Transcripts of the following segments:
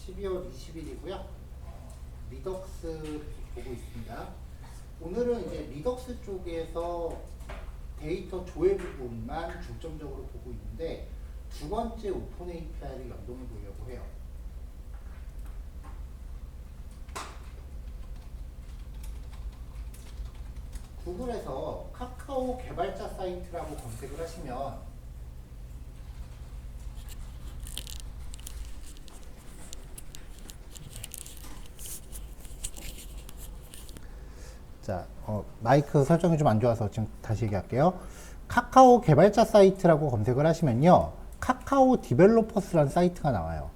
12월 20일이고요. 리덕스 보고 있습니다. 오늘은 이제 리덕스 쪽에서 데이터 조회 부분만 중점적으로 보고 있는데 두 번째 오픈 API를 연동해 보려고 해요. 구글에서 카카오 개발자 사이트라고 검색을 하시면 자, 마이크 설정이 좀 안 좋아서 지금 다시 얘기할게요. 카카오 개발자 사이트라고 검색을 하시면요. 카카오 디벨로퍼스라는 사이트가 나와요.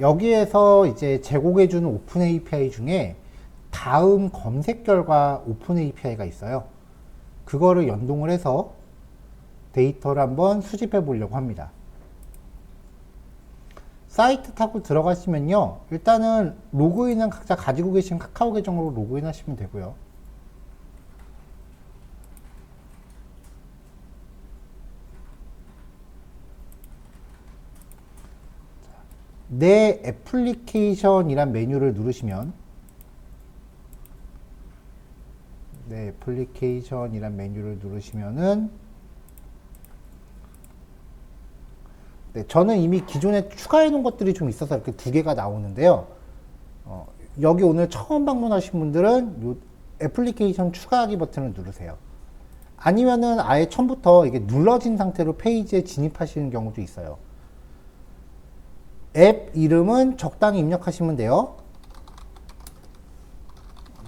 여기에서 이제 제공해주는 오픈 API 중에 다음 검색 결과 오픈 API가 있어요. 그거를 연동을 해서 데이터를 한번 수집해 보려고 합니다. 사이트 타고 들어가시면요. 일단은 로그인은 각자 가지고 계신 카카오 계정으로 로그인 하시면 되고요. 내 애플리케이션이란 메뉴를 누르시면 내 애플리케이션이란 메뉴를 누르시면은 네, 저는 이미 기존에 추가해 놓은 것들이 좀 있어서 이렇게 두 개가 나오는데요. 여기 오늘 처음 방문하신 분들은 요 애플리케이션 추가하기 버튼을 누르세요. 아니면은 아예 처음부터 이게 눌러진 상태로 페이지에 진입하시는 경우도 있어요. 앱 이름은 적당히 입력하시면 돼요.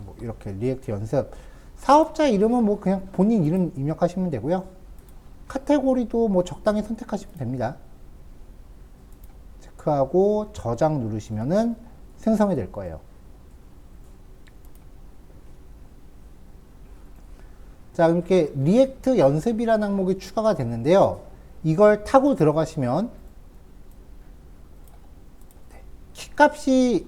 뭐 이렇게 리액트 연습. 사업자 이름은 뭐 그냥 본인 이름 입력하시면 되고요. 카테고리도 뭐 적당히 선택하시면 됩니다. 체크하고 저장 누르시면은 생성이 될 거예요. 자, 이렇게 리액트 연습이라는 항목이 추가가 됐는데요. 이걸 타고 들어가시면 키값이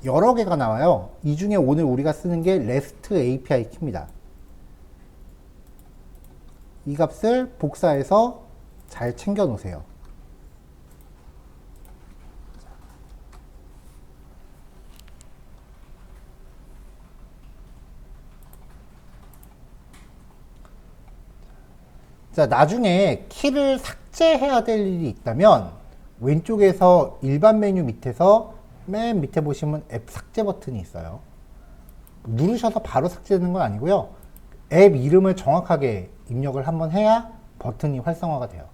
여러 개가 나와요. 이 중에 오늘 우리가 쓰는 게 REST API 키입니다. 이 값을 복사해서 잘 챙겨 놓으세요. 자, 나중에 키를 삭제해야 될 일이 있다면 왼쪽에서 일반 메뉴 밑에서 맨 밑에 보시면 앱 삭제 버튼이 있어요. 누르셔서 바로 삭제되는 건 아니고요. 앱 이름을 정확하게 입력을 한번 해야 버튼이 활성화가 돼요.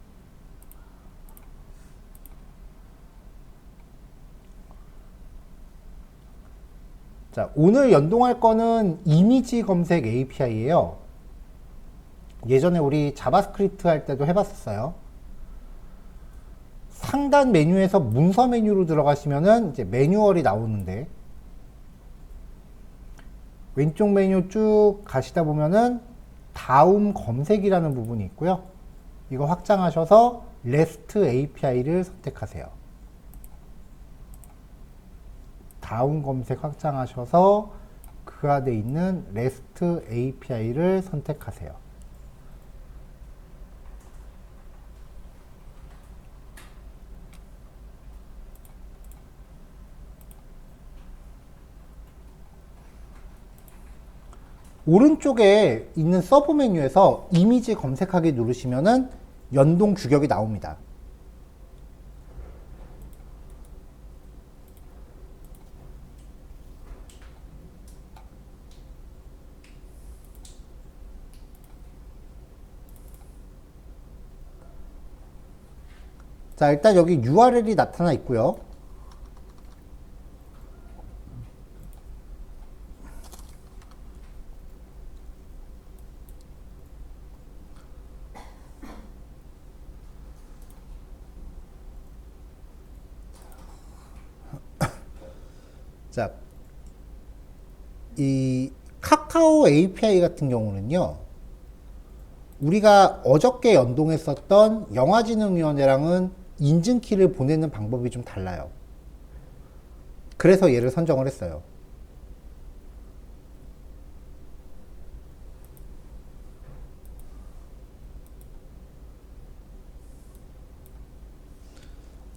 자, 오늘 연동할 거는 이미지 검색 API예요. 예전에 우리 자바스크립트 할 때도 해봤었어요. 상단 메뉴에서 문서 메뉴로 들어가시면은 이제 매뉴얼이 나오는데 왼쪽 메뉴 쭉 가시다 보면은 다음 검색이라는 부분이 있고요. 이거 확장하셔서 REST API를 선택하세요. 다음 검색 확장하셔서 그 안에 있는 REST API를 선택하세요. 오른쪽에 있는 서브 메뉴에서 이미지 검색하기 누르시면은 연동 규격이 나옵니다. 자, 일단 여기 URL이 나타나 있고요. 자, 이 카카오 API 같은 경우는요, 우리가 어저께 연동했었던 영화진흥위원회랑은 인증키를 보내는 방법이 좀 달라요. 그래서 얘를 선정을 했어요.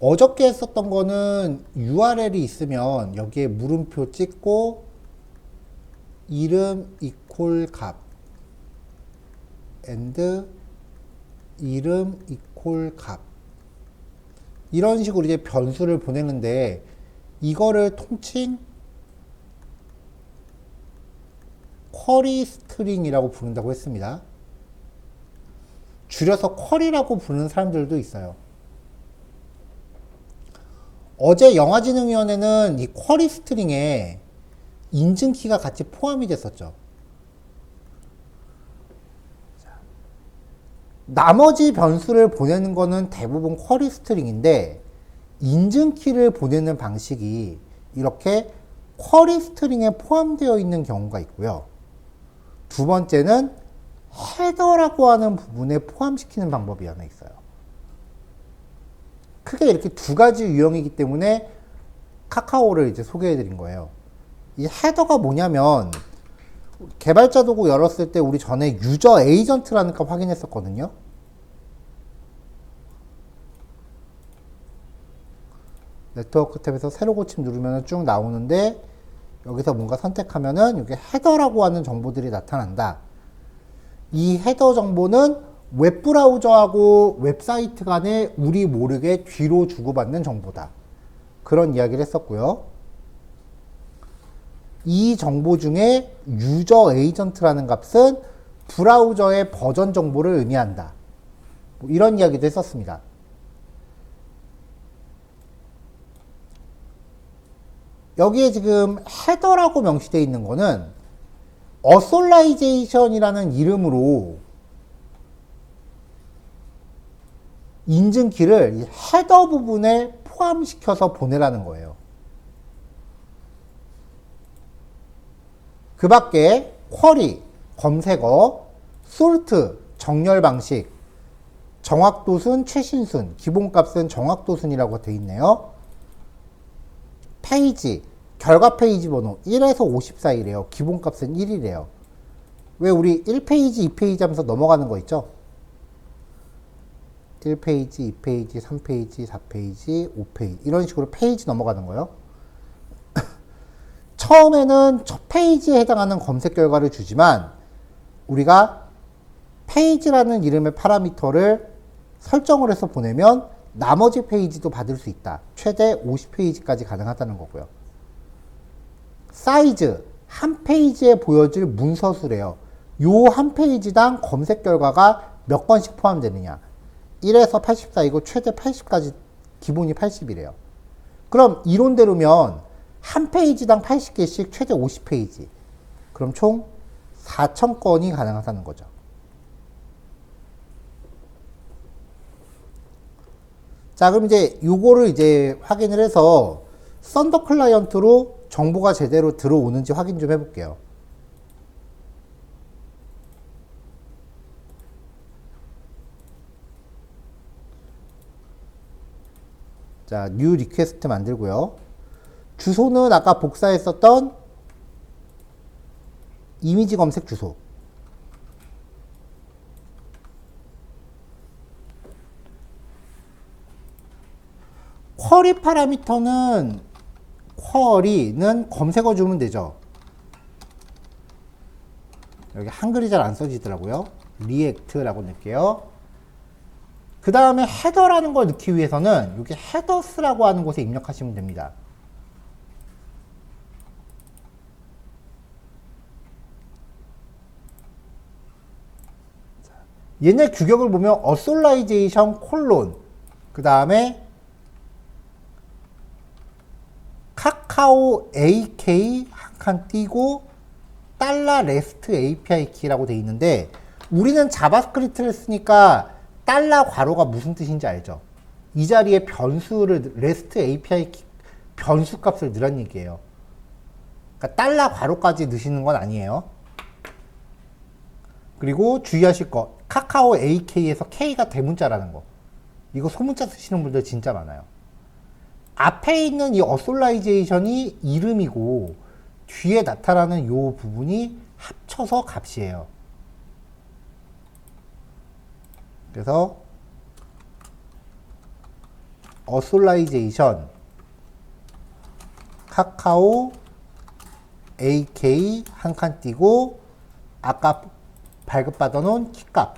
어저께 했었던 거는 URL이 있으면 여기에 물음표 찍고 이름 이퀄 값 and 이름 이퀄 값 이런 식으로 이제 변수를 보내는데 이거를 통칭 쿼리 스트링이라고 부른다고 했습니다. 줄여서 쿼리라고 부르는 사람들도 있어요. 어제 영화진흥위원회는 이 쿼리 스트링에 인증키가 같이 포함이 됐었죠. 나머지 변수를 보내는 거는 대부분 쿼리 스트링인데 인증키를 보내는 방식이 이렇게 쿼리 스트링에 포함되어 있는 경우가 있고요. 두 번째는 헤더라고 하는 부분에 포함시키는 방법이 하나 있어요. 크게 이렇게 두 가지 유형이기 때문에 카카오를 이제 소개해 드린 거예요. 이 헤더가 뭐냐면 개발자 도구 열었을 때 우리 전에 유저 에이전트라는 거 확인했었거든요. 네트워크 탭에서 새로 고침 누르면 쭉 나오는데 여기서 뭔가 선택하면은 이게 헤더라고 하는 정보들이 나타난다. 이 헤더 정보는 웹브라우저하고 웹사이트 간에 우리 모르게 뒤로 주고받는 정보다. 그런 이야기를 했었고요. 이 정보 중에 유저 에이전트라는 값은 브라우저의 버전 정보를 의미한다. 뭐 이런 이야기도 했었습니다. 여기에 지금 헤더라고 명시되어 있는 거는 어솔라이제이션이라는 이름으로 인증키를 이 헤더 부분에 포함시켜서 보내라는 거예요. 그 밖에 쿼리, 검색어, 솔트, 정렬 방식, 정확도순, 최신순, 기본값은 정확도순이라고 되어 있네요. 페이지, 결과 페이지 번호 1에서 54이래요. 기본값은 1이래요. 왜 우리 1페이지, 2페이지 하면서 넘어가는 거 있죠? 1페이지, 2페이지, 3페이지, 4페이지, 5페이지 이런 식으로 페이지 넘어가는 거예요. 처음에는 첫 페이지에 해당하는 검색 결과를 주지만 우리가 페이지라는 이름의 파라미터를 설정을 해서 보내면 나머지 페이지도 받을 수 있다. 최대 50페이지까지 가능하다는 거고요. 사이즈, 한 페이지에 보여질 문서수래요. 요 한 페이지당 검색 결과가 몇 건씩 포함되느냐. 1에서 84이고 최대 80까지 기본이 80이래요. 그럼 이론대로면 한 페이지당 80개씩 최대 50페이지. 그럼 총 4,000건이 가능하다는 거죠. 자, 그럼 이제 요거를 이제 확인을 해서 썬더 클라이언트로 정보가 제대로 들어오는지 확인 좀 해볼게요. 자, 뉴 리퀘스트 만들고요. 주소는 아까 복사했었던 이미지 검색 주소. 쿼리 파라미터는 쿼리는 검색어 주면 되죠. 여기 한글이 잘 안 써지더라고요. 리액트라고 넣을게요. 그 다음에 헤더라는 걸 넣기 위해서는 여기 헤더스라고 하는 곳에 입력하시면 됩니다. 얘네 규격을 보면 어솔라이제이션 콜론 그 다음에 카카오 AK 한 칸 띄고 달러 레스트 API 키라고 되어 있는데 우리는 자바스크립트를 쓰니까 달러 괄호가 무슨 뜻인지 알죠? 이 자리에 변수를 레스트 API 키, 변수 값을 넣으란 얘기예요. 그러니까 달러 괄호까지 넣으시는 건 아니에요. 그리고 주의하실 거 카카오 AK에서 K가 대문자라는 거. 이거 소문자 쓰시는 분들 진짜 많아요. 앞에 있는 이 어솔라이제이션이 이름이고 뒤에 나타나는 요 부분이 합쳐서 값이에요. 그래서 어솔라이제이션 카카오 AK 한 칸 띄고 아까 발급받아 놓은 키값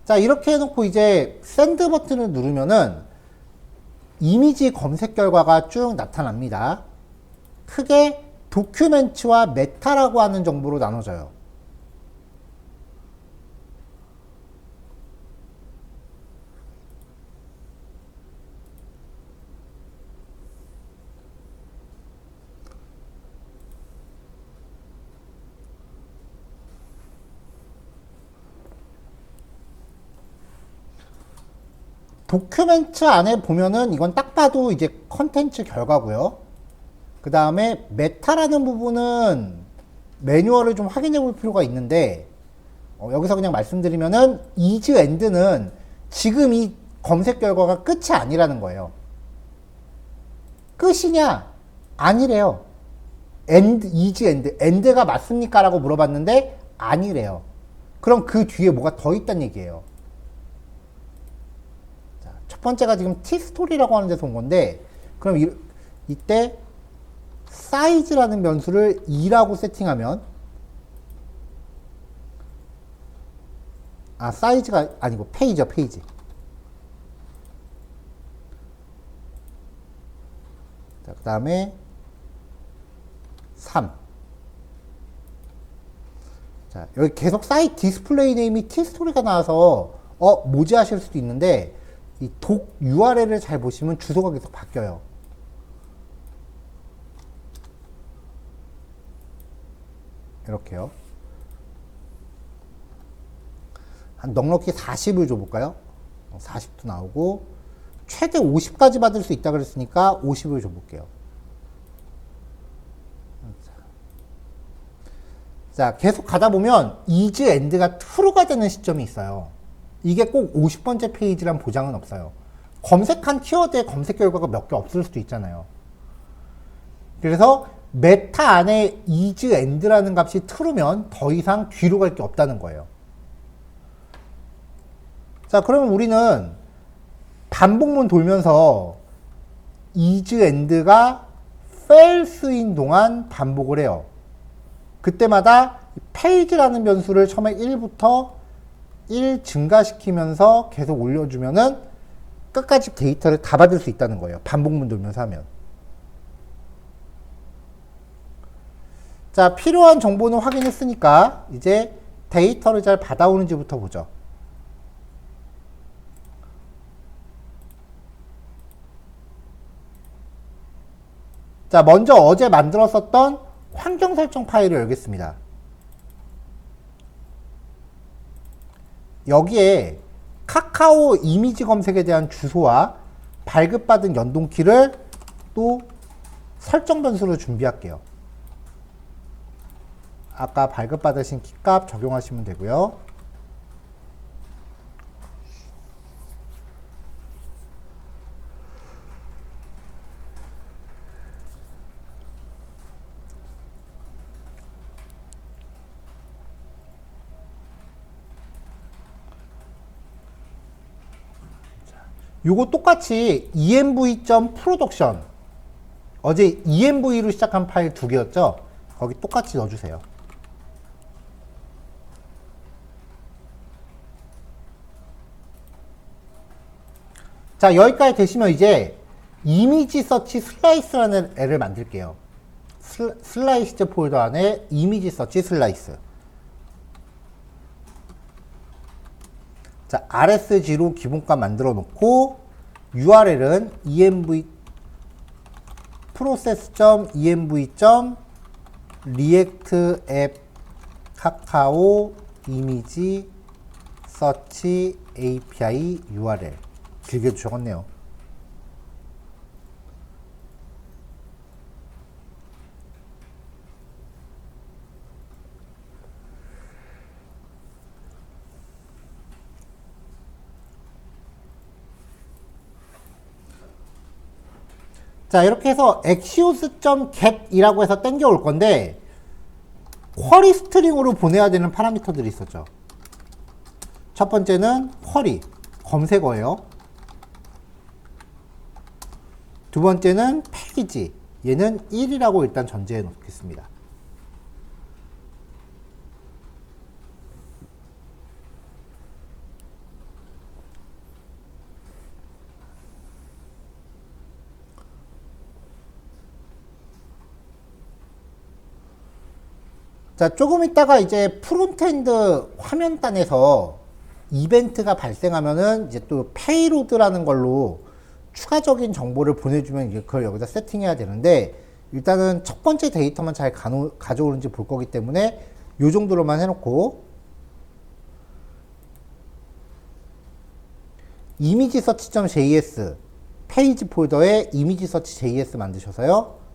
자 이렇게 해놓고 이제 샌드 버튼을 누르면은 이미지 검색 결과가 쭉 나타납니다. 크게 도큐멘츠와 메타라고 하는 정보로 나눠져요. 도큐멘트 안에 보면은 이건 딱 봐도 이제 컨텐츠 결과고요. 그 다음에 메타라는 부분은 매뉴얼을 좀 확인해 볼 필요가 있는데 여기서 그냥 말씀드리면은 is and는 지금 이 검색 결과가 끝이 아니라는 거예요. 끝이냐? 아니래요. and, is and가 맞습니까? 라고 물어봤는데 아니래요. 그럼 그 뒤에 뭐가 더 있다는 얘기예요. 첫 번째가 지금 t스토리라고 하는 데서 온 건데 그럼 이때 사이즈라는 변수를 2라고 세팅하면 사이즈가 아니고 페이지요 페이지 자, 그 다음에 3 자, 여기 계속 사이트 디스플레이 네임이 t스토리가 나와서 뭐지 하실 수도 있는데 이 독 URL을 잘 보시면 주소가 계속 바뀌어요. 이렇게요. 한 넉넉히 40을 줘볼까요? 40도 나오고 최대 50까지 받을 수 있다 그랬으니까 50을 줘볼게요. 자, 계속 가다 보면 is and가 true가 되는 시점이 있어요. 이게 꼭 50번째 페이지란 보장은 없어요. 검색한 키워드의 검색 결과가 몇 개 없을 수도 있잖아요. 그래서 메타 안에 is and라는 값이 true면 더 이상 뒤로 갈 게 없다는 거예요. 자, 그러면 우리는 반복문 돌면서 is and가 false인 동안 반복을 해요. 그때마다 페이지라는 변수를 처음에 1부터 1 증가시키면서 계속 올려주면은 끝까지 데이터를 다 받을 수 있다는 거예요. 반복문 돌면서 하면. 자, 필요한 정보는 확인했으니까 이제 데이터를 잘 받아오는지부터 보죠. 자, 먼저 어제 만들었었던 환경 설정 파일을 열겠습니다. 여기에 카카오 이미지 검색에 대한 주소와 발급받은 연동키를 또 설정 변수로 준비할게요. 아까 발급받으신 키값 적용하시면 되고요. 요거 똑같이 env.production 어제 env로 시작한 파일 2개였죠? 거기 똑같이 넣어주세요. 자, 여기까지 되시면 이제 이미지 서치 슬라이스라는 애를 만들게요. 슬라이스 폴더 안에 이미지 서치 슬라이스. 자, RSG로 기본값 만들어 놓고 URL은 env process.env.react app 카카오 이미지 서치 API URL 길게 적었네요. 자, 이렇게 해서 axios.get이라고 해서 땡겨올 건데 쿼리 스트링으로 보내야 되는 파라미터들이 있었죠. 첫 번째는 쿼리, 검색어예요. 두 번째는 패키지, 얘는 1이라고 일단 전제해 놓겠습니다. 자, 조금 있다가 이제 프론트엔드 화면단에서 이벤트가 발생하면은 이제 또 페이로드라는 걸로 추가적인 정보를 보내주면 이제 그걸 여기다 세팅해야 되는데 일단은 첫 번째 데이터만 잘 가져오는지 볼 거기 때문에 요 정도로만 해놓고 이미지 서치.js 페이지 폴더에 이미지 서치 JS 만드셔서요.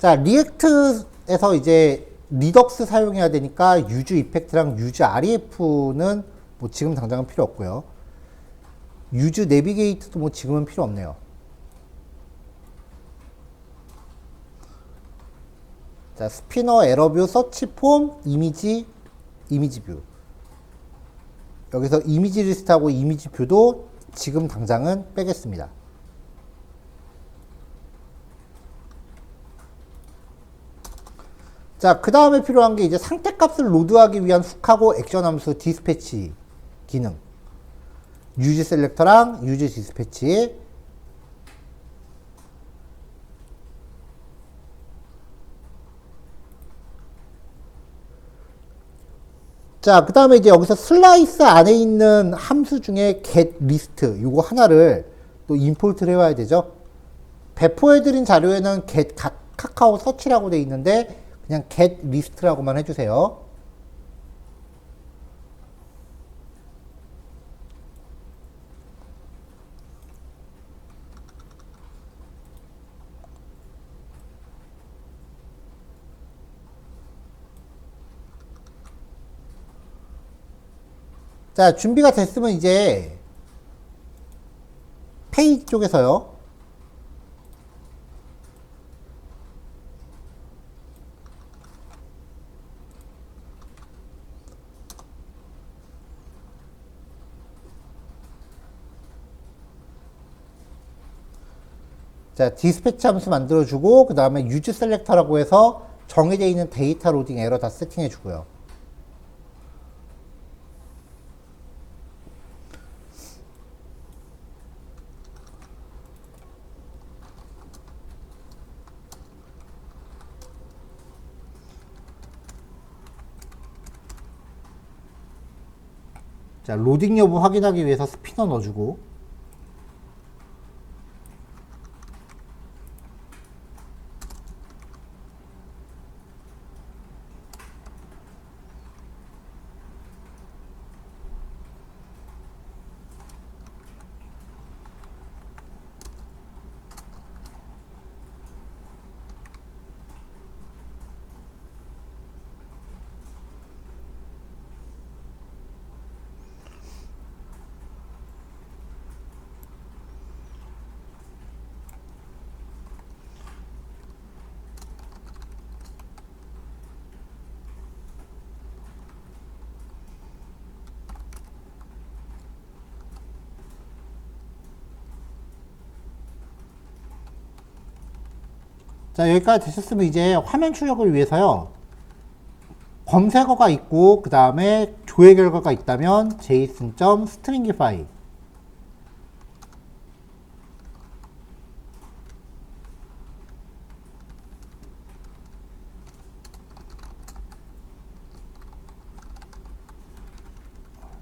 자, 리액트에서 이제 리덕스 사용해야 되니까 유즈 이펙트랑 유즈 REF는 뭐 지금 당장은 필요 없고요. 유즈 내비게이트도 뭐 지금은 필요 없네요. 자, 스피너, 에러뷰, 서치폼, 이미지 뷰. 여기서 이미지 리스트하고 이미지 뷰도 지금 당장은 빼겠습니다. 자, 그 다음에 필요한 게 이제 상태값을 로드하기 위한 훅하고 액션 함수 디스패치 기능. 유즈 셀렉터랑 유즈 디스패치. 자, 그 다음에 이제 여기서 슬라이스 안에 있는 함수 중에 get list 요거 하나를 또 임포트를 해와야 되죠. 배포해드린 자료에는 get 카카오 서치라고 돼 있는데 그냥 get list라고만 해주세요. 자, 준비가 됐으면 이제 페이지 쪽에서요. 자, 디스패치 함수 만들어주고 그 다음에 유즈 셀렉터라고 해서 정해져 있는 데이터 로딩 에러 다 세팅해주고요. 자, 로딩 여부 확인하기 위해서 스피너 넣어주고 자, 여기까지 되셨으면 이제 화면 출력을 위해서요. 검색어가 있고 그 다음에 조회 결과가 있다면 json.stringify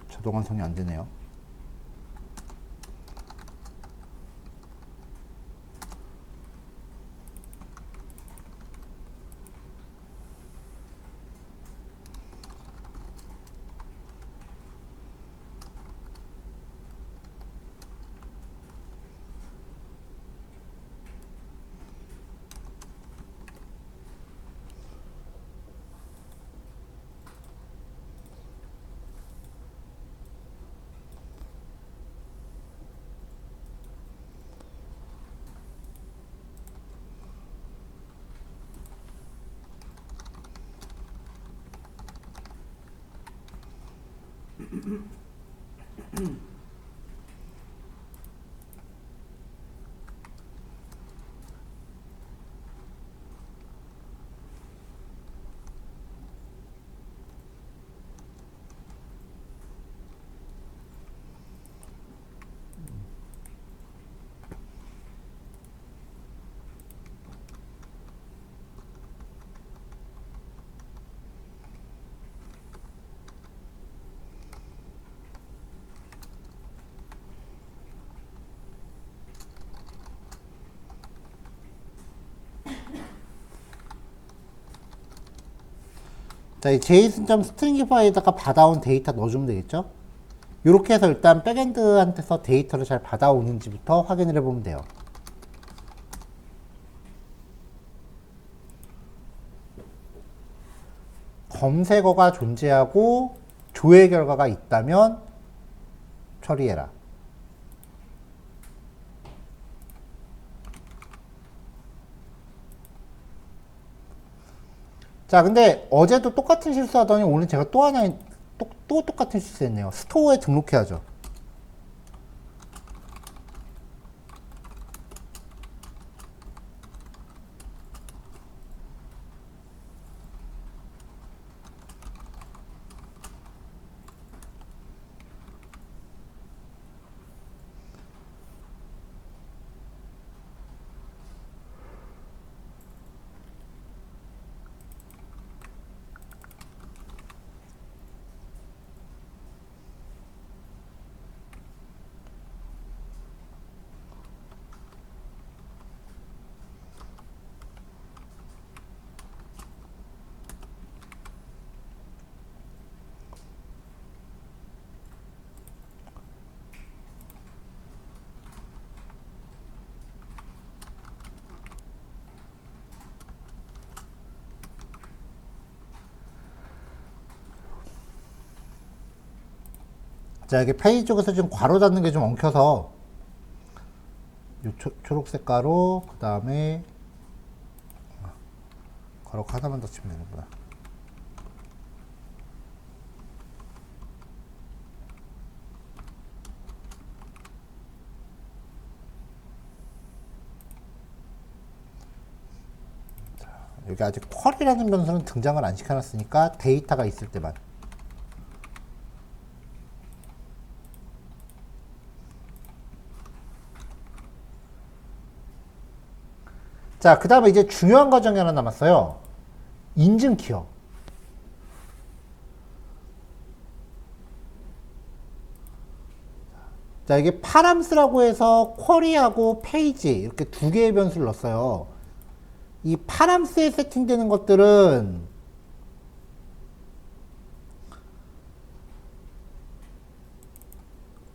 자동 완성이 안 되네요. 자, 이 json.string 파일에다가 받아온 데이터 넣어주면 되겠죠? 이렇게 해서 일단 백엔드한테서 데이터를 잘 받아오는지부터 확인을 해보면 돼요. 검색어가 존재하고 조회 결과가 있다면 처리해라. 자, 근데 어제도 똑같은 실수하더니 오늘 제가 또 하나 또 똑같은 실수했네요. 스토어에 등록해야죠. 자, 이게 페이지 쪽에서 지금 괄호 닫는 게 좀 엉켜서 요 초록색 가로, 그 다음에 가로 하나만 더 치면 되는구나. 자, 여기 아직 쿼리라는 변수는 등장을 안 시켜놨으니까 데이터가 있을 때만. 자, 그 다음에 이제 중요한 과정이 하나 남았어요. 인증 키어. 자, 이게 파람스라고 해서 쿼리하고 페이지 이렇게 두 개의 변수를 넣었어요. 이 파람스에 세팅되는 것들은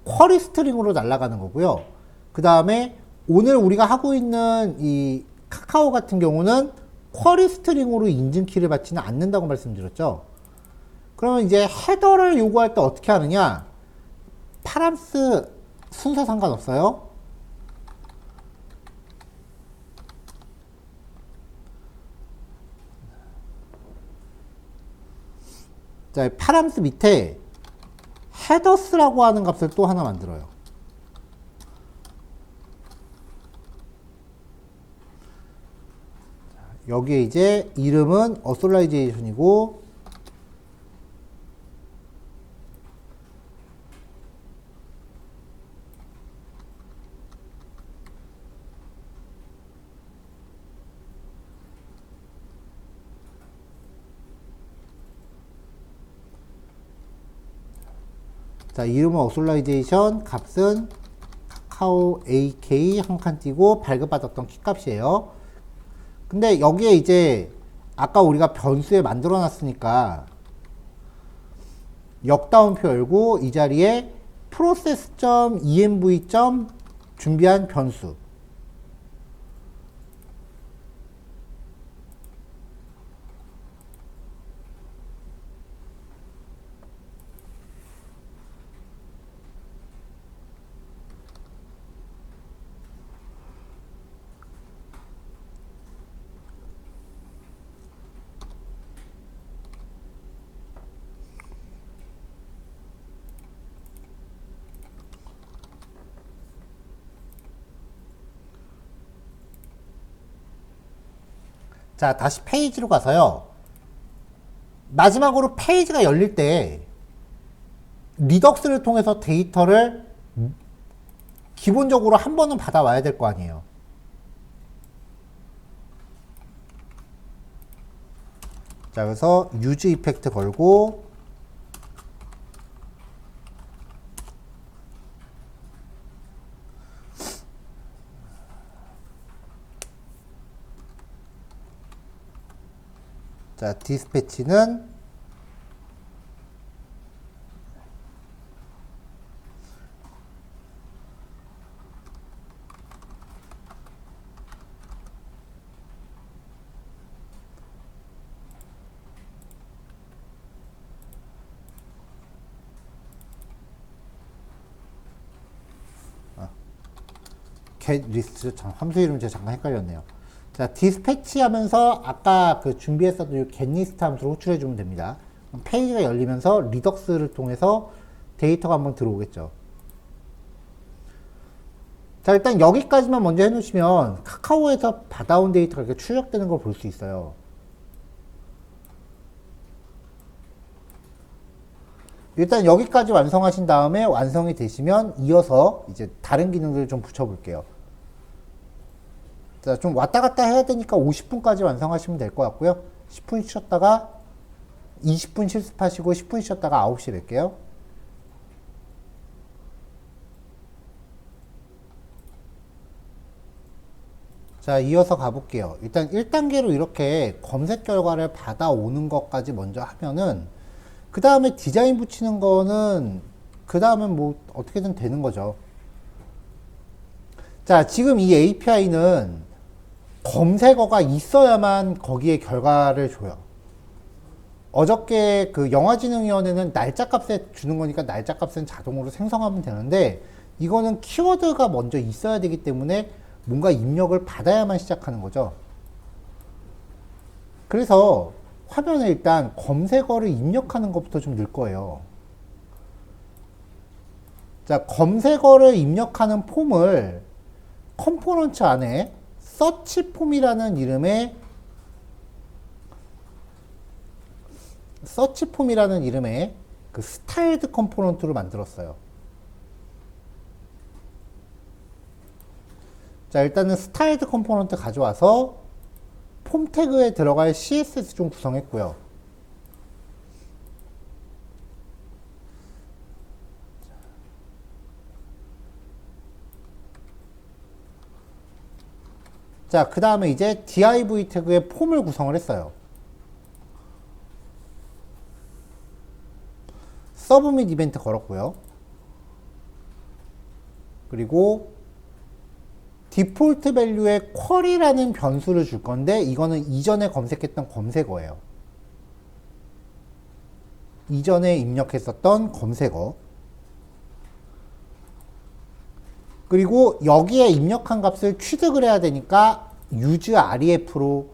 쿼리 스트링으로 날아가는 거고요. 그 다음에 오늘 우리가 하고 있는 이 카카오 같은 경우는 쿼리 스트링으로 인증 키를 받지는 않는다고 말씀드렸죠. 그러면 이제 헤더를 요구할 때 어떻게 하느냐? 파람스 순서 상관없어요. 자, 파람스 밑에 헤더스라고 하는 값을 또 하나 만들어요. 여기에 이제 이름은 어솔라이제이션이고 자, 이름은 어솔라이제이션, 값은 카카오 AK 한 칸 띄고 발급받았던 키 값이에요. 근데 여기에 이제 아까 우리가 변수에 만들어 놨으니까 역다운표 열고 이 자리에 process.env. 준비한 변수. 자, 다시 페이지로 가서요. 마지막으로 페이지가 열릴 때 리덕스를 통해서 데이터를 기본적으로 한 번은 받아와야 될 거 아니에요. 자, 그래서 유즈 이펙트 걸고 자, 디스패치는 get list, 함수 이름 제가 잠깐 헷갈렸네요. 자, 디스패치 하면서 아까 그 준비했었던 이 get list 함수로 호출해 주면 됩니다. 페이지가 열리면서 리덕스를 통해서 데이터가 한번 들어오겠죠. 자, 일단 여기까지만 먼저 해놓으시면 카카오에서 받아온 데이터가 이렇게 출력되는 걸 볼 수 있어요. 일단 여기까지 완성하신 다음에 완성이 되시면 이어서 이제 다른 기능들을 좀 붙여볼게요. 자, 좀 왔다 갔다 해야 되니까 50분까지 완성하시면 될 것 같고요. 10분 쉬었다가 20분 실습하시고 10분 쉬었다가 9시에 뵐게요. 자, 이어서 가볼게요. 일단 1단계로 이렇게 검색 결과를 받아오는 것까지 먼저 하면은 그 다음에 디자인 붙이는 거는 그 다음은 뭐 어떻게든 되는 거죠. 자, 지금 이 API는 검색어가 있어야만 거기에 결과를 줘요. 어저께 그 영화진흥위원회는 날짜 값에 주는 거니까 날짜 값은 자동으로 생성하면 되는데 이거는 키워드가 먼저 있어야 되기 때문에 뭔가 입력을 받아야만 시작하는 거죠. 그래서 화면에 일단 검색어를 입력하는 것부터 좀 넣을 거예요. 자, 검색어를 입력하는 폼을 컴포넌트 안에 서치 폼이라는 이름의 그 스타일드 컴포넌트로 만들었어요. 자, 일단은 스타일드 컴포넌트 가져와서 폼 태그에 들어갈 CSS 좀 구성했고요. 자, 그 다음에 이제 div 태그에 폼을 구성을 했어요. 서브 및 이벤트 걸었고요. 그리고 디폴트 밸류에 쿼리라는 변수를 줄 건데 이거는 이전에 검색했던 검색어예요. 이전에 입력했었던 검색어. 그리고 여기에 입력한 값을 취득을 해야 되니까 useRef로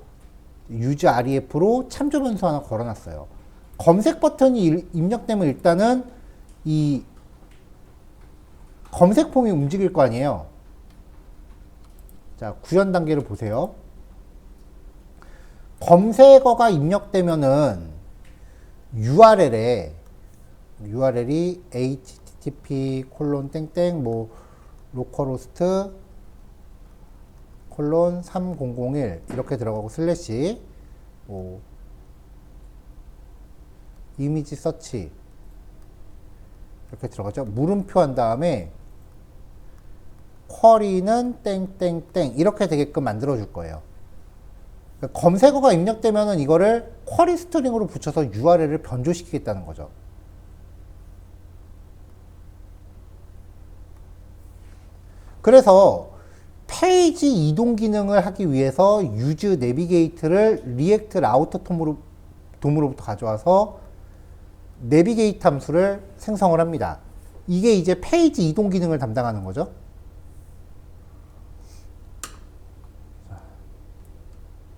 참조 변수 하나 걸어놨어요. 검색 버튼이 입력되면 일단은 이 검색 폼이 움직일 거 아니에요. 자, 구현 단계를 보세요. 검색어가 입력되면은 URL이 http 뭐 localhost 3001 이렇게 들어가고 슬래시 뭐 이미지 서치 이렇게 들어가죠. 물음표 한 다음에 쿼리는 땡땡땡 이렇게 되게끔 만들어 줄 거예요. 그러니까 검색어가 입력되면은 이거를 쿼리 스트링으로 붙여서 URL을 변조시키겠다는 거죠. 그래서 페이지 이동 기능을 하기 위해서 use navigate를 리액트 라우터 돔으로부터 가져와서 내비게이트 함수를 생성을 합니다. 이게 이제 페이지 이동 기능을 담당하는 거죠.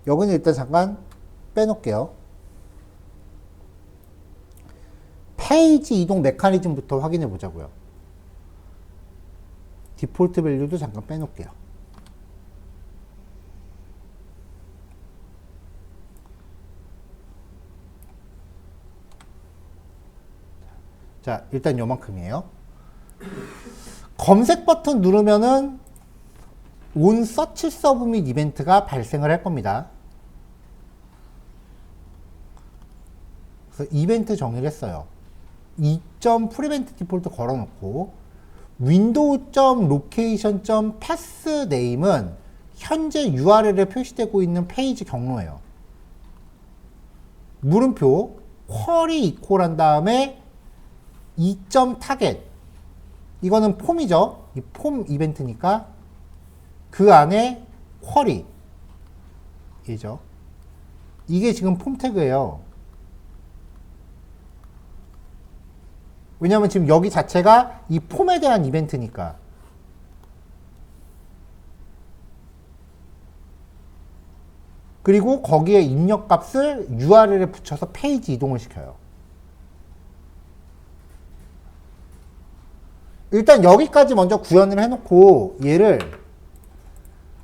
여기는 일단 잠깐 빼놓을게요. 페이지 이동 메커니즘부터 확인해 보자고요. 디폴트 밸류도 잠깐 빼놓을게요. 자, 일단 요만큼이에요. 검색 버튼 누르면은 온 서치 서브 및 이벤트가 발생을 할 겁니다. 그래서 이벤트 정의를 했어요. 2.prevent 디폴트 걸어놓고 window.location.pathname은 현재 URL에 표시되고 있는 페이지 경로예요. 물음표 쿼리 이퀄 한 다음에 2.target 이거는 폼이죠. 이 폼 이벤트니까 그 안에 쿼리 이죠. 이게 지금 폼 태그예요. 왜냐하면 지금 여기 자체가 이 폼에 대한 이벤트니까. 그리고 거기에 입력 값을 URL에 붙여서 페이지 이동을 시켜요. 일단 여기까지 먼저 구현을 해놓고 얘를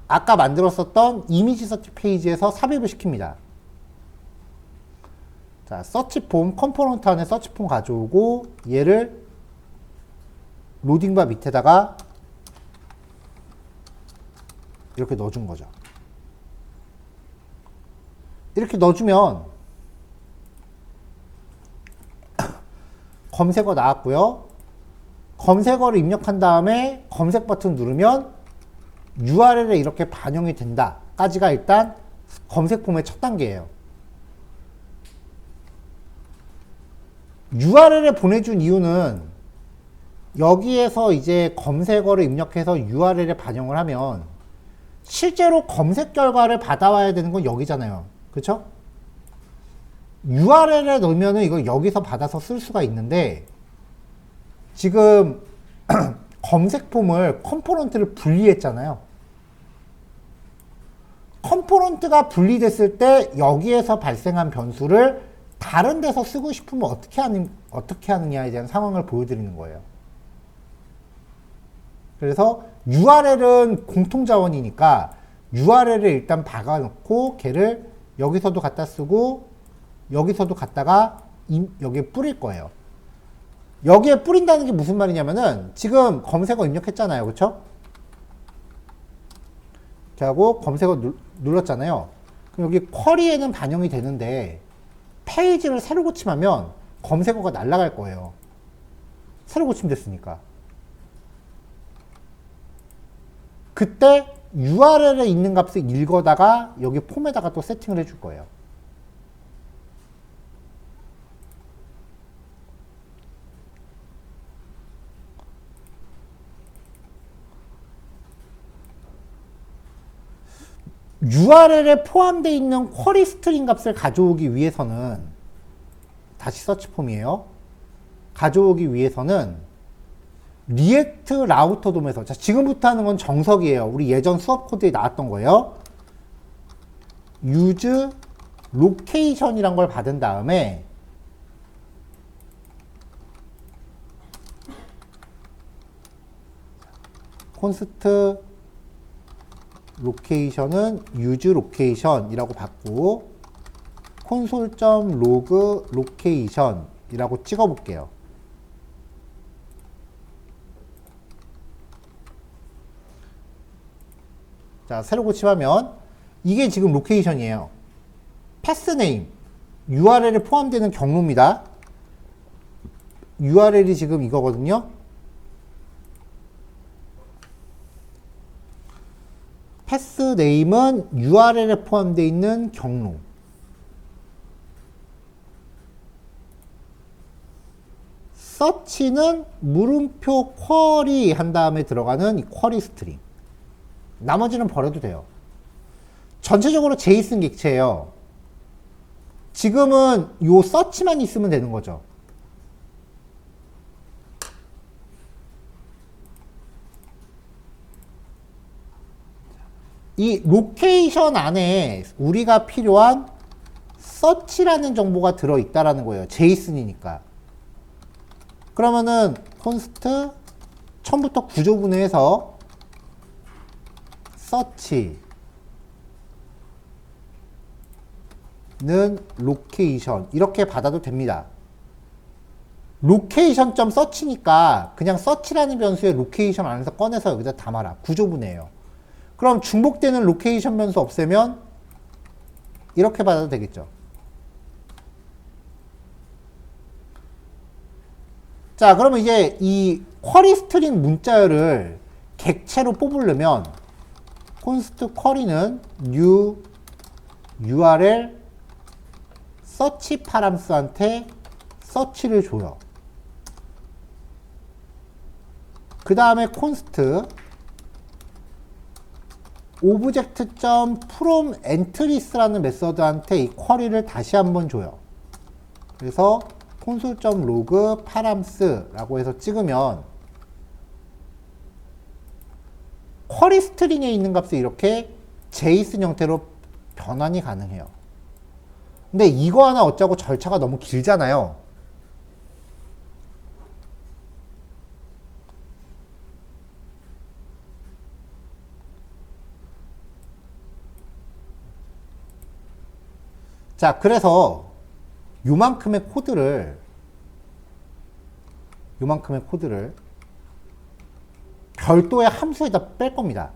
아까 만들었었던 이미지 서치 페이지에서 삽입을 시킵니다. 자, 서치폼 컴포넌트 안에 서치폼 가져오고 얘를 로딩바 밑에다가 이렇게 넣어준 거죠. 이렇게 넣어주면 검색어 나왔고요. 검색어를 입력한 다음에 검색 버튼 누르면 URL에 이렇게 반영이 된다 까지가 일단 검색 폼의 첫 단계예요. URL에 보내준 이유는 여기에서 이제 검색어를 입력해서 URL에 반영을 하면 실제로 검색 결과를 받아와야 되는 건 여기잖아요. 그쵸? URL에 넣으면은 이거 여기서 받아서 쓸 수가 있는데 지금 검색 폼을 컴포넌트를 분리했잖아요. 컴포넌트가 분리됐을 때 여기에서 발생한 변수를 다른 데서 쓰고 싶으면 어떻게 하느냐에 대한 상황을 보여드리는 거예요. 그래서 URL은 공통자원이니까 URL을 일단 박아놓고 걔를 여기서도 갖다 쓰고 여기서도 갖다가 여기에 뿌릴 거예요. 여기에 뿌린다는 게 무슨 말이냐면은 지금 검색어 입력했잖아요. 그쵸? 이렇게 하고 검색어 눌렀잖아요. 그럼 여기 쿼리에는 반영이 되는데 페이지를 새로 고침하면 검색어가 날아갈 거예요. 새로 고침됐으니까. 그때 URL에 있는 값을 읽어다가 여기 폼에다가 또 세팅을 해줄 거예요. URL에 포함되어 있는 쿼리 스트링 값을 가져오기 위해서는 다시 서치 폼이에요. 가져오기 위해서는 리액트 라우터 돔에서 자, 지금부터 하는 건 정석이에요. 우리 예전 수업 코드에 나왔던 거예요. use location이란 걸 받은 다음에 const 로케이션은 use location 이라고 받고 console.log location 이라고 찍어 볼게요. 자, 새로 고침하면 이게 지금 로케이션이에요. pathName URL에 포함되는 경로입니다. URL이 지금 이거거든요. pathName은 URL에 포함되어 있는 경로. search는 물음표 쿼리 한 다음에 들어가는 이 쿼리 스트링. 나머지는 버려도 돼요. 전체적으로 JSON 객체예요. 지금은 요 search만 있으면 되는 거죠. 이 로케이션 안에 우리가 필요한 search라는 정보가 들어있다라는 거예요. JSON이니까. 그러면은 const 처음부터 구조분해해서 search는 location 이렇게 받아도 됩니다. 로케이션 서치니까 그냥 서치라는 변수의 로케이션 안에서 꺼내서 여기다 담아라. 구조분해예요. 그럼 중복되는 로케이션 변수 없애면 이렇게 받아도 되겠죠. 자, 그러면 이제 이 쿼리 스트링 문자열을 객체로 뽑으려면 const 쿼리는 new url 서치 파람스한테 서치를 줘요. 그 다음에 const object.from entries라는 메서드한테 이 쿼리를 다시 한번 줘요. 그래서 console.log params 라고 해서 찍으면 쿼리 스트링에 있는 값을 이렇게 JSON 형태로 변환이 가능해요. 근데 이거 하나 어쩌고 절차가 너무 길잖아요. 자, 그래서 요만큼의 코드를 별도의 함수에다 뺄 겁니다.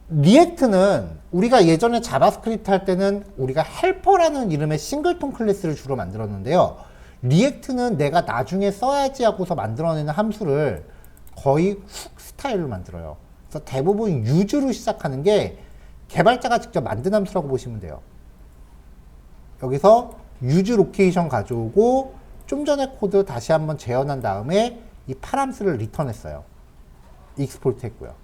리액트는 우리가 예전에 자바스크립트 할 때는 우리가 헬퍼라는 이름의 싱글톤 클래스를 주로 만들었는데요. 리액트는 내가 나중에 써야지 하고서 만들어내는 함수를 거의 훅 스타일로 만들어요. 그래서 대부분 유즈로 시작하는 게 개발자가 직접 만든 함수라고 보시면 돼요. 여기서 유즈 로케이션 가져오고 좀 전에 코드 다시 한번 재현한 다음에 이 파람스를 리턴했어요. 익스포트 했고요.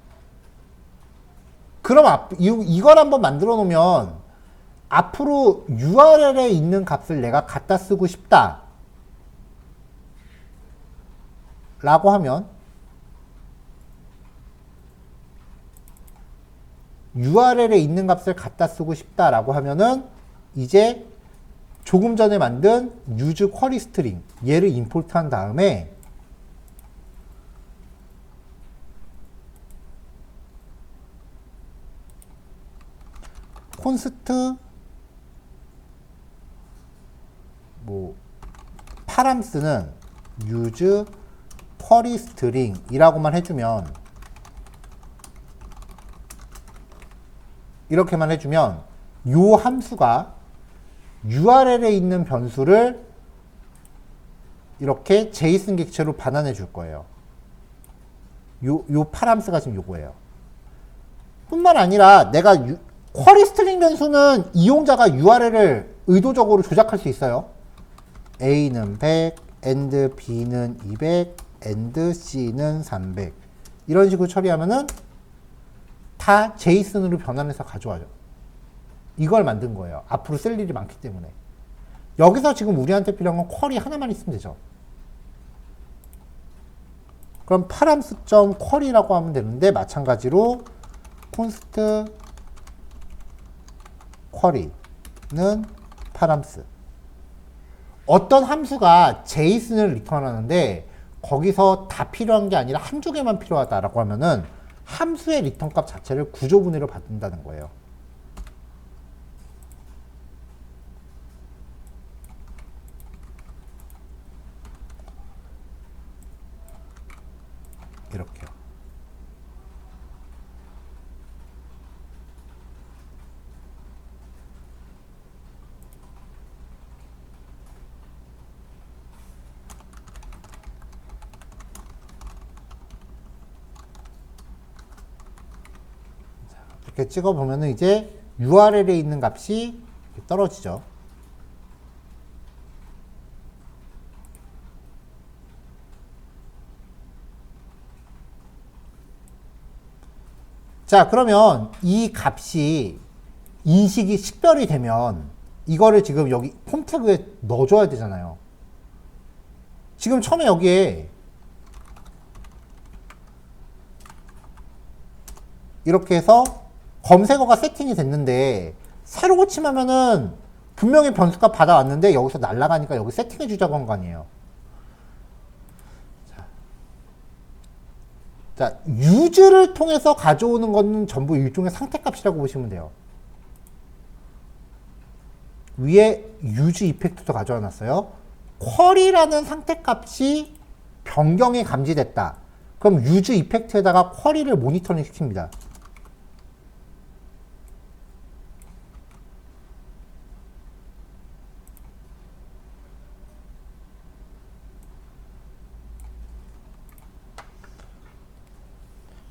그럼 이걸 한번 만들어 놓으면 앞으로 URL에 있는 값을 내가 갖다 쓰고 싶다 라고 하면 URL에 있는 값을 갖다 쓰고 싶다 라고 하면은 이제 조금 전에 만든 use query string 얘를 임포트 한 다음에 const params는 use query string 이라고만 해주면 이렇게만 해주면 요 함수가 URL에 있는 변수를 이렇게 JSON 객체로 반환해 줄 거예요. 요 파람스가 지금 요거예요. 뿐만 아니라 내가 쿼리 스트링 변수는 이용자가 URL을 의도적으로 조작할 수 있어요. A는 100, and B는 200, and C는 300 이런 식으로 처리하면은 다 JSON으로 변환해서 가져와요. 이걸 만든 거예요. 앞으로 쓸 일이 많기 때문에. 여기서 지금 우리한테 필요한 건 쿼리 하나만 있으면 되죠. 그럼 params.query라고 하면 되는데 마찬가지로 const query는 params. 어떤 함수가 JSON을 리턴하는데 거기서 다 필요한 게 아니라 한두 개만 필요하다라고 하면은 함수의 리턴 값 자체를 구조분해로 받는다는 거예요. 이렇게요. 이렇게 찍어 보면은 이제 URL에 있는 값이 떨어지죠. 자, 그러면 이 값이 인식이 식별이 되면 이거를 지금 여기 폼 태그에 넣어줘야 되잖아요. 지금 처음에 여기에 이렇게 해서 검색어가 세팅이 됐는데 새로 고침하면은 분명히 변수값 받아왔는데 여기서 날아가니까 여기 세팅해 주자고 한 거 아니에요. 자, use를 통해서 가져오는 거는 전부 일종의 상태값이라고 보시면 돼요. 위에 유즈 이펙트도 가져와 놨어요. 쿼리라는 상태값이 변경이 감지됐다. 그럼 유즈 이펙트에다가 쿼리를 모니터링 시킵니다.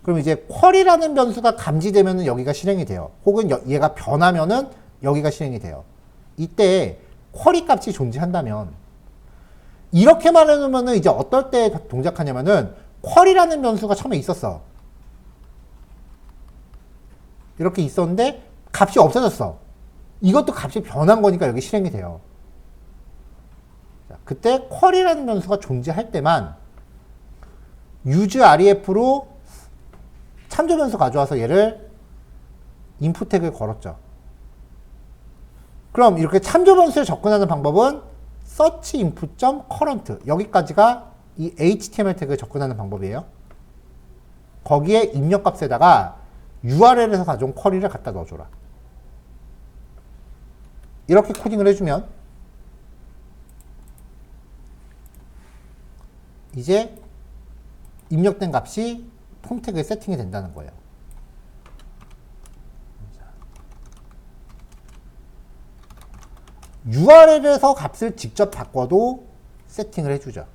그럼 이제 쿼리라는 변수가 감지되면 여기가 실행이 돼요. 혹은 얘가 변하면은 여기가 실행이 돼요. 이때 쿼리 값이 존재한다면 이렇게 말해놓으면은 이제 어떨 때 동작하냐면은 쿼리라는 변수가 처음에 있었어. 이렇게 있었는데 값이 없어졌어. 이것도 값이 변한 거니까 여기 실행이 돼요. 자, 그때 쿼리라는 변수가 존재할 때만 use ref로 참조 변수 가져와서 얘를 인풋 태그에 걸었죠. 그럼 이렇게 참조 변수에 접근하는 방법은 search input.current 여기까지가 이 HTML 태그에 접근하는 방법이에요. 거기에 입력값에다가 URL에서 가져온 쿼리를 갖다 넣어줘라. 이렇게 코딩을 해주면 이제 입력된 값이 폼 태그에 세팅이 된다는 거예요. URL에서 값을 직접 바꿔도 세팅을 해주죠.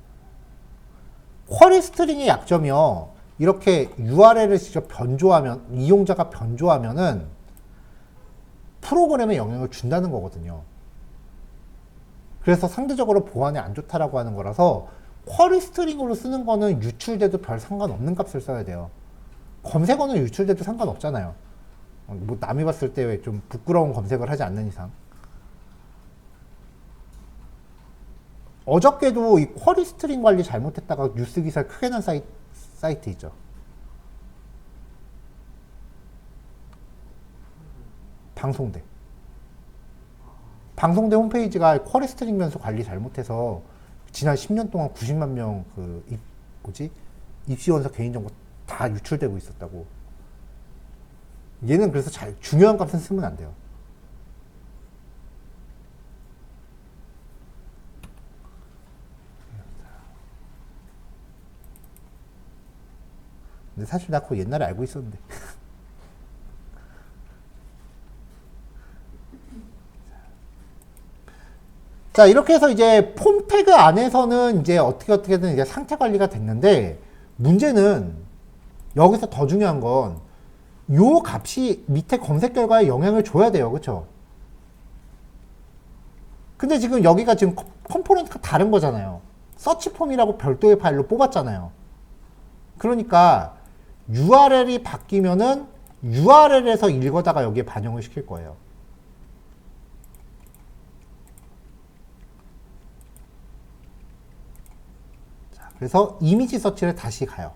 쿼리 스트링의 약점이요. 이렇게 URL을 직접 변조하면, 이용자가 변조하면은 프로그램에 영향을 준다는 거거든요. 그래서 상대적으로 보안에 안 좋다라고 하는 거라서 쿼리 스트링으로 쓰는 거는 유출돼도 별 상관없는 값을 써야 돼요. 검색어는 유출돼도 상관없잖아요. 뭐 남이 봤을 때 왜 좀 부끄러운 검색을 하지 않는 이상. 어저께도 이 쿼리 스트링 관리 잘못했다가 뉴스 기사를 크게 난 사이트 있죠. 방송대. 방송대 홈페이지가 쿼리 스트링 변수 관리 잘못해서 지난 10년 동안 90만 명 입시원서 개인정보 다 유출되고 있었다고. 얘는 그래서 중요한 값은 쓰면 안 돼요. 근데 사실 나 그거 옛날에 알고 있었는데. 자, 이렇게 해서 이제 폼 태그 안에서는 이제 어떻게든 이제 상태 관리가 됐는데, 문제는 여기서 더 중요한 건 요 값이 밑에 검색 결과에 영향을 줘야 돼요. 그쵸? 근데 지금 여기가 지금 컴포넌트가 다른 거잖아요. 서치폼이라고 별도의 파일로 뽑았잖아요. 그러니까 URL이 바뀌면은 URL에서 읽어다가 여기에 반영을 시킬 거예요. 자, 그래서 이미지 서치를 다시 가요.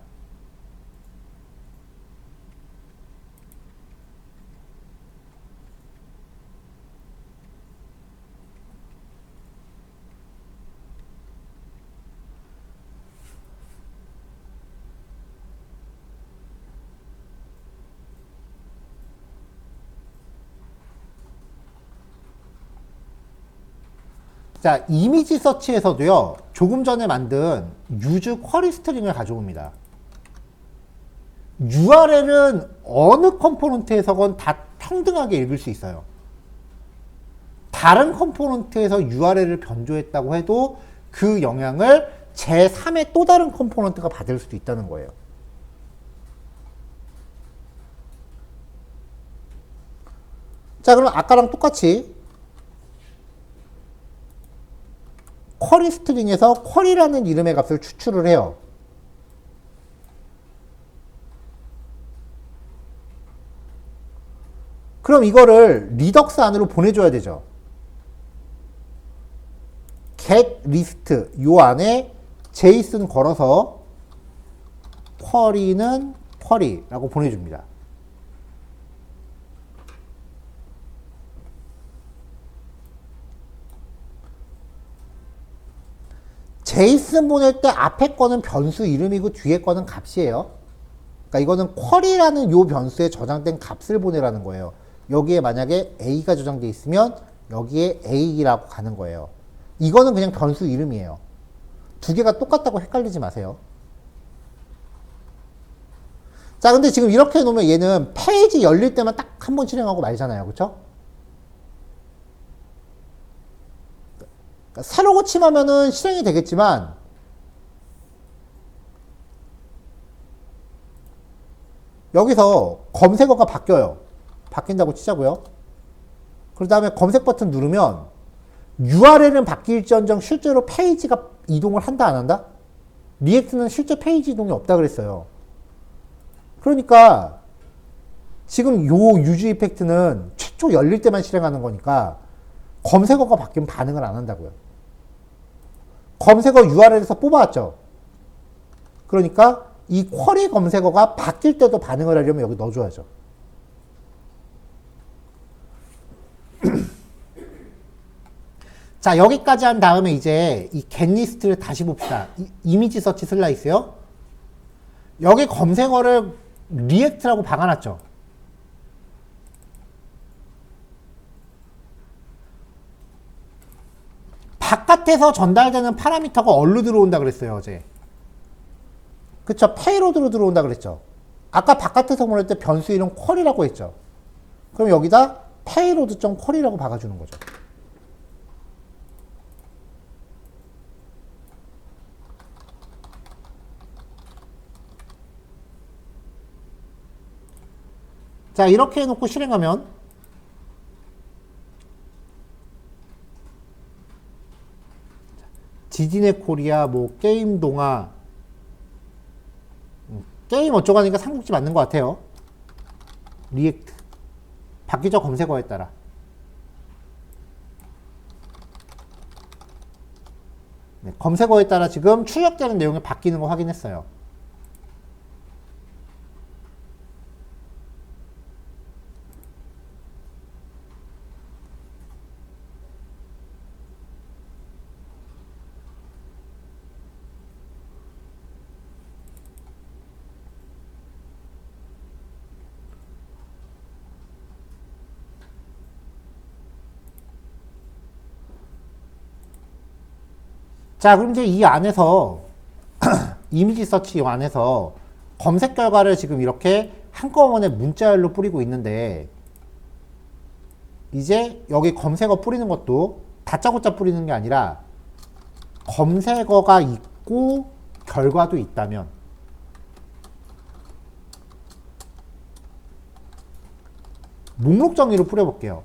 자, 이미지 서치에서도요, 조금 전에 만든 use 쿼리 스트링을 가져옵니다. URL은 어느 컴포넌트에서건 다 평등하게 읽을 수 있어요. 다른 컴포넌트에서 URL을 변조했다고 해도 그 영향을 제3의 또 다른 컴포넌트가 받을 수도 있다는 거예요. 자, 그럼 아까랑 똑같이 쿼리 스트링에서 쿼리라는 이름의 값을 추출을 해요. 그럼 이거를 리덕스 안으로 보내줘야 되죠. get list 요 안에 JSON 걸어서 쿼리는 쿼리라고 보내줍니다. JSON 보낼 때 앞에 거는 변수 이름이고 뒤에 거는 값이에요. 그러니까 이거는 쿼리라는 요 변수에 저장된 값을 보내라는 거예요. 여기에 만약에 A가 저장돼 있으면 여기에 A라고 가는 거예요. 이거는 그냥 변수 이름이에요. 두 개가 똑같다고 헷갈리지 마세요. 자, 근데 지금 이렇게 해놓으면 얘는 페이지 열릴 때만 딱 한 번 실행하고 말잖아요. 그쵸? 그러니까 새로 고침하면은 실행이 되겠지만, 여기서 검색어가 바뀌어요. 바뀐다고 치자고요. 그 다음에 검색 버튼 누르면 URL은 바뀔지언정 실제로 페이지가 이동을 한다 안 한다? 리액트는 실제 페이지 이동이 없다 그랬어요. 그러니까 지금 요 유즈 이펙트는 최초 열릴 때만 실행하는 거니까 검색어가 바뀌면 반응을 안 한다고요. 검색어 URL에서 뽑아왔죠. 그러니까 이 쿼리 검색어가 바뀔 때도 반응을 하려면 여기 넣어줘야죠. 자, 여기까지 한 다음에 이제 이 getList를 다시 봅시다. 이미지 서치 슬라이스요. 여기 검색어를 리액트라고 박아놨죠. 바깥에서 전달되는 파라미터가 어디로 들어온다 그랬어요, 어제. 그쵸? 페이로드로 들어온다 그랬죠. 아까 바깥에서 보낼 때 변수 이름 쿼리라고 했죠. 그럼 여기다 payload.쿼리라고 박아주는 거죠. 자, 이렇게 해놓고 실행하면 디즈니 코리아, 뭐 게임 동화, 게임 어쩌고 하니까 삼국지 맞는 것 같아요. 리액트 바뀌죠, 검색어에 따라. 네, 검색어에 따라 지금 출력되는 내용이 바뀌는 거 확인했어요. 자, 그럼 이제 이 안에서 이미지 서치 이 안에서 검색 결과를 지금 이렇게 한꺼번에 문자열로 뿌리고 있는데, 이제 여기 검색어 뿌리는 것도 다짜고짜 뿌리는 게 아니라 검색어가 있고 결과도 있다면 목록 정의로 뿌려볼게요.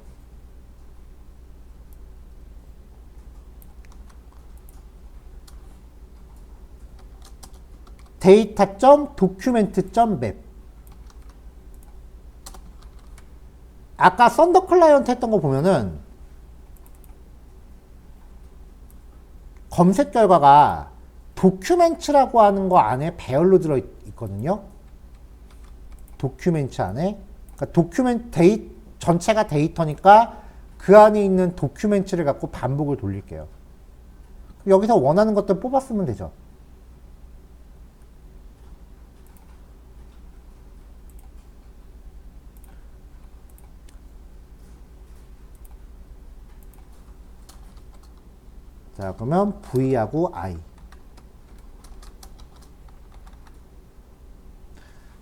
data.document.map. 아까 썬더 클라이언트 했던 거 보면은 검색 결과가 도큐멘츠라고 하는 거 안에 배열로 들어 있거든요. 도큐멘츠 안에. 그러니까 전체가 데이터니까 그 안에 있는 도큐멘츠를 갖고 반복을 돌릴게요. 여기서 원하는 것들 뽑았으면 되죠. 자, 그러면 V하고 I.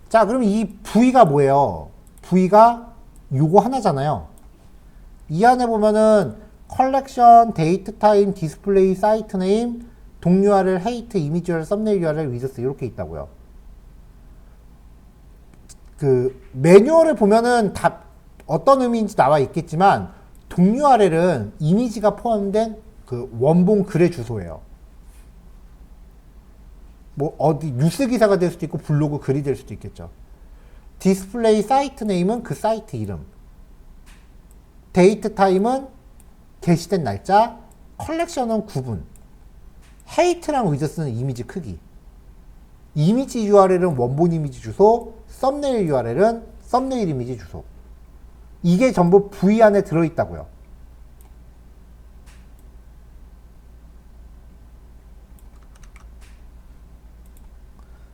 자, 그럼 이 V가 뭐예요? V가 요거 하나잖아요. 이 안에 보면은 컬렉션, 데이트 타임, 디스플레이, 사이트 네임, 동 URL, 헤이트, 이미지 URL, 썸네일 URL, 위저스 이렇게 있다고요. 그 매뉴얼을 보면은 다 어떤 의미인지 나와 있겠지만 동 URL은 이미지가 포함된 그 원본 글의 주소예요. 뭐 어디 뉴스 기사가 될 수도 있고 블로그 글이 될 수도 있겠죠. 디스플레이 사이트 네임은 그 사이트 이름. 데이트 타임은 게시된 날짜. 컬렉션은 구분. 헤이트랑 위저스는 이미지 크기. 이미지 URL은 원본 이미지 주소. 썸네일 URL은 썸네일 이미지 주소. 이게 전부 V 안에 들어있다고요.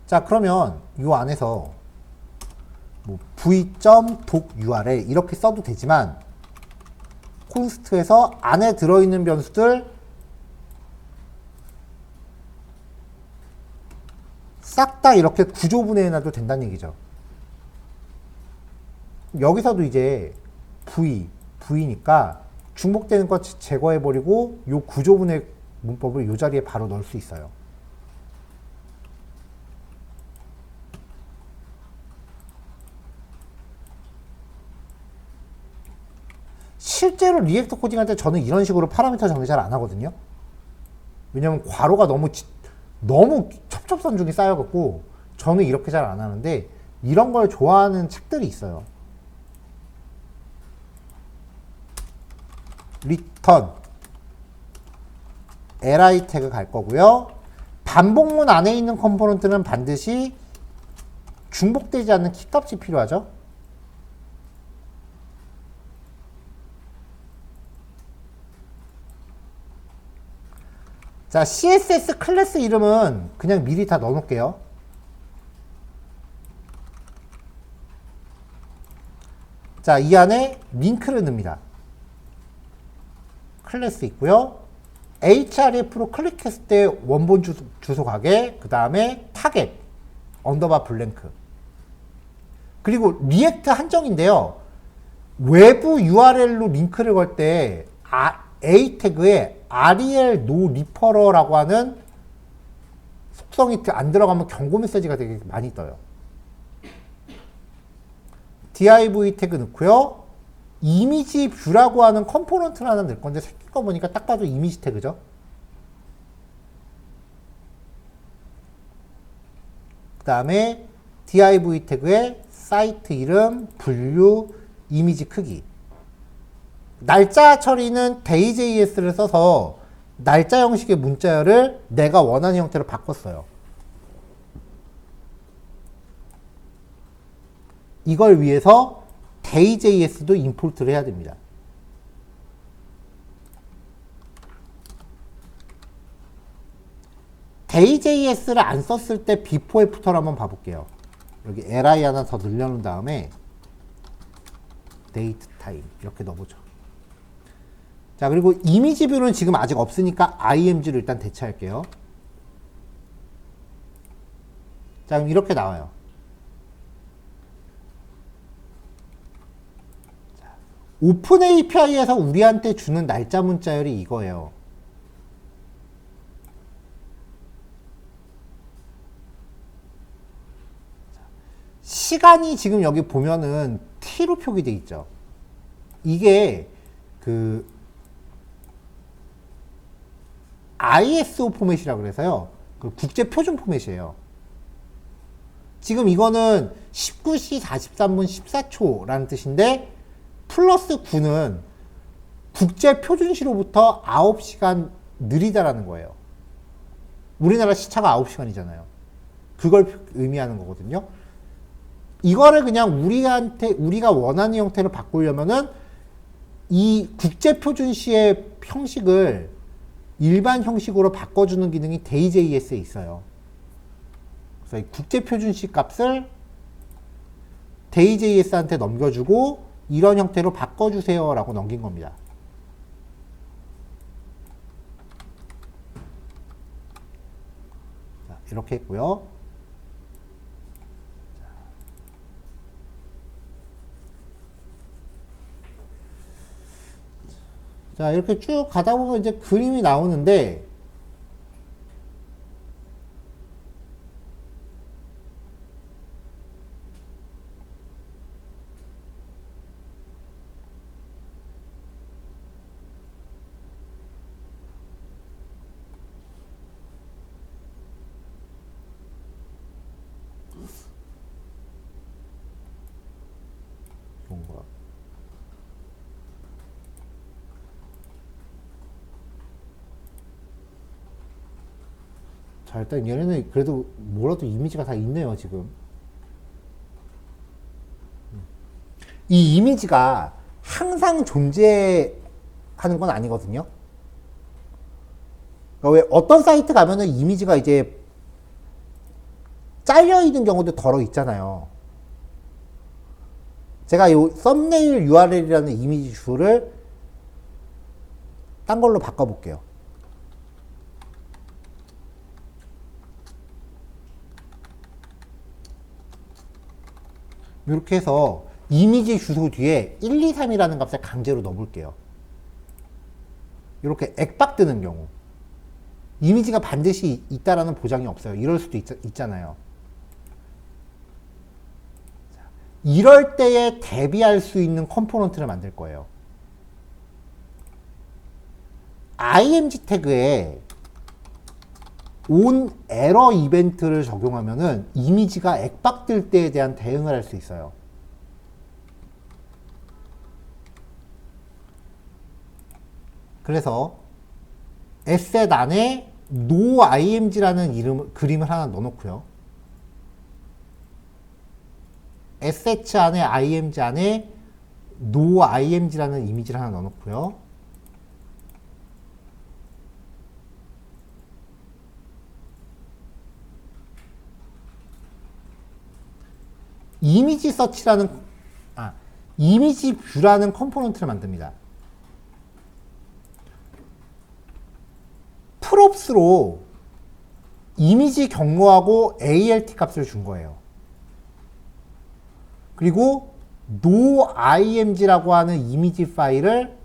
자, 그러면 이 안에서 뭐 v.docURL 이렇게 써도 되지만 const에서 안에 들어있는 변수들 싹 다 이렇게 구조분해해놔도 된다는 얘기죠. 여기서도 이제 V니까 중복되는 거 제거해버리고 요 구조분해 문법을 요 자리에 바로 넣을 수 있어요. 실제로 리액터 코딩할 때 저는 이런 식으로 파라미터 정리 잘 안 하거든요. 왜냐면 괄호가 너무 첩첩산중이 쌓여갖고 저는 이렇게 잘 안 하는데 이런 걸 좋아하는 책들이 있어요. return li 태그 갈 거고요. 반복문 안에 있는 컴포넌트는 반드시 중복되지 않는 키값이 필요하죠. 자, CSS 클래스 이름은 그냥 미리 다 넣어놓을게요. 자, 이 안에 링크를 넣습니다. 클래스 있고요. href로 클릭했을 때 원본 주소 가게, 그 다음에 타겟, 언더바 블랭크. 그리고 리액트 한정인데요. 외부 URL로 링크를 걸 때 A 태그에 rel no referr라고 하는 속성이 안 들어가면 경고 메시지가 되게 많이 떠요. div 태그 넣고요. 이미지 뷰라고 하는 컴포넌트를 하나 넣을 건데 생긴 거 보니까 딱 봐도 이미지 태그죠. 그 다음에 div 태그에 사이트 이름, 분류, 이미지 크기. 날짜 처리는 day.js를 써서 날짜 형식의 문자열을 내가 원하는 형태로 바꿨어요. 이걸 위해서 day.js도 임포트를 해야 됩니다. day.js를 안 썼을 때 before after를 한번 봐볼게요. 여기 li 하나 더 늘려놓은 다음에 date time 이렇게 넣어보죠. 자, 그리고 이미지 뷰는 지금 아직 없으니까 img로 일단 대체할게요. 자, 그럼 이렇게 나와요. 오픈 API에서 우리한테 주는 날짜 문자열이 이거예요. 시간이 지금 여기 보면은 T로 표기되어 있죠. 이게 그 ISO 포맷이라고 그래서요. 그 국제 표준 포맷이에요. 지금 이거는 19시 43분 14초라는 뜻인데 플러스 9는 국제 표준시로부터 9시간 느리다라는 거예요. 우리나라 시차가 9시간이잖아요. 그걸 의미하는 거거든요. 이거를 그냥 우리가 원하는 형태로 바꾸려면은 이 국제 표준시의 형식을 일반 형식으로 바꿔주는 기능이 day.js에 있어요. 그래서 이 국제 표준시 값을 day.js한테 넘겨주고 이런 형태로 바꿔주세요 라고 넘긴 겁니다. 자, 이렇게 했고요. 자, 이렇게 쭉 가다 보면 이제 그림이 나오는데, 뭔가. 자, 일단 얘네는 그래도 뭐라도 이미지가 다 있네요, 지금. 이 이미지가 항상 존재하는 건 아니거든요. 그러니까 왜 어떤 사이트 가면은 이미지가 이제 잘려있는 경우도 덜어 있잖아요. 제가 이 썸네일 URL이라는 이미지 주소를 딴 걸로 바꿔볼게요. 이렇게 해서 이미지 주소 뒤에 1, 2, 3이라는 값을 강제로 넣어볼게요. 이렇게 액박 뜨는 경우 이미지가 반드시 있다라는 보장이 없어요. 이럴 수도 있잖아요. 이럴 때에 대비할 수 있는 컴포넌트를 만들 거예요. img 태그에 on error 이벤트를 적용하면은 이미지가 액박 뜰 때에 대한 대응을 할 수 있어요. 그래서 asset 안에 noimg라는 그림을 하나 넣어놓고요. assets 안에 img 안에 noimg라는 이미지를 하나 넣어놓고요. 이미지 서치라는 이미지 뷰라는 컴포넌트를 만듭니다. props로 이미지 경로하고 alt 값을 준 거예요. 그리고 noimg라고 하는 이미지 파일을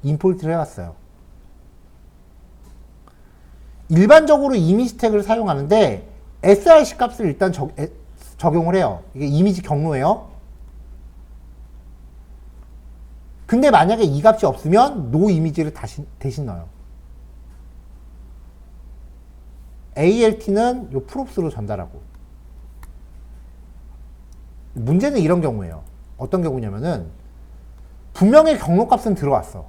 임포트를 해왔어요. 일반적으로 이미지 태그를 사용하는데 src 값을 일단 적용을 해요. 이게 이미지 경로예요. 근데 만약에 이 값이 없으면 no 이미지를 대신 넣어요. alt는 요 props로 전달하고. 문제는 이런 경우예요. 어떤 경우냐면은 분명히 경로 값은 들어왔어.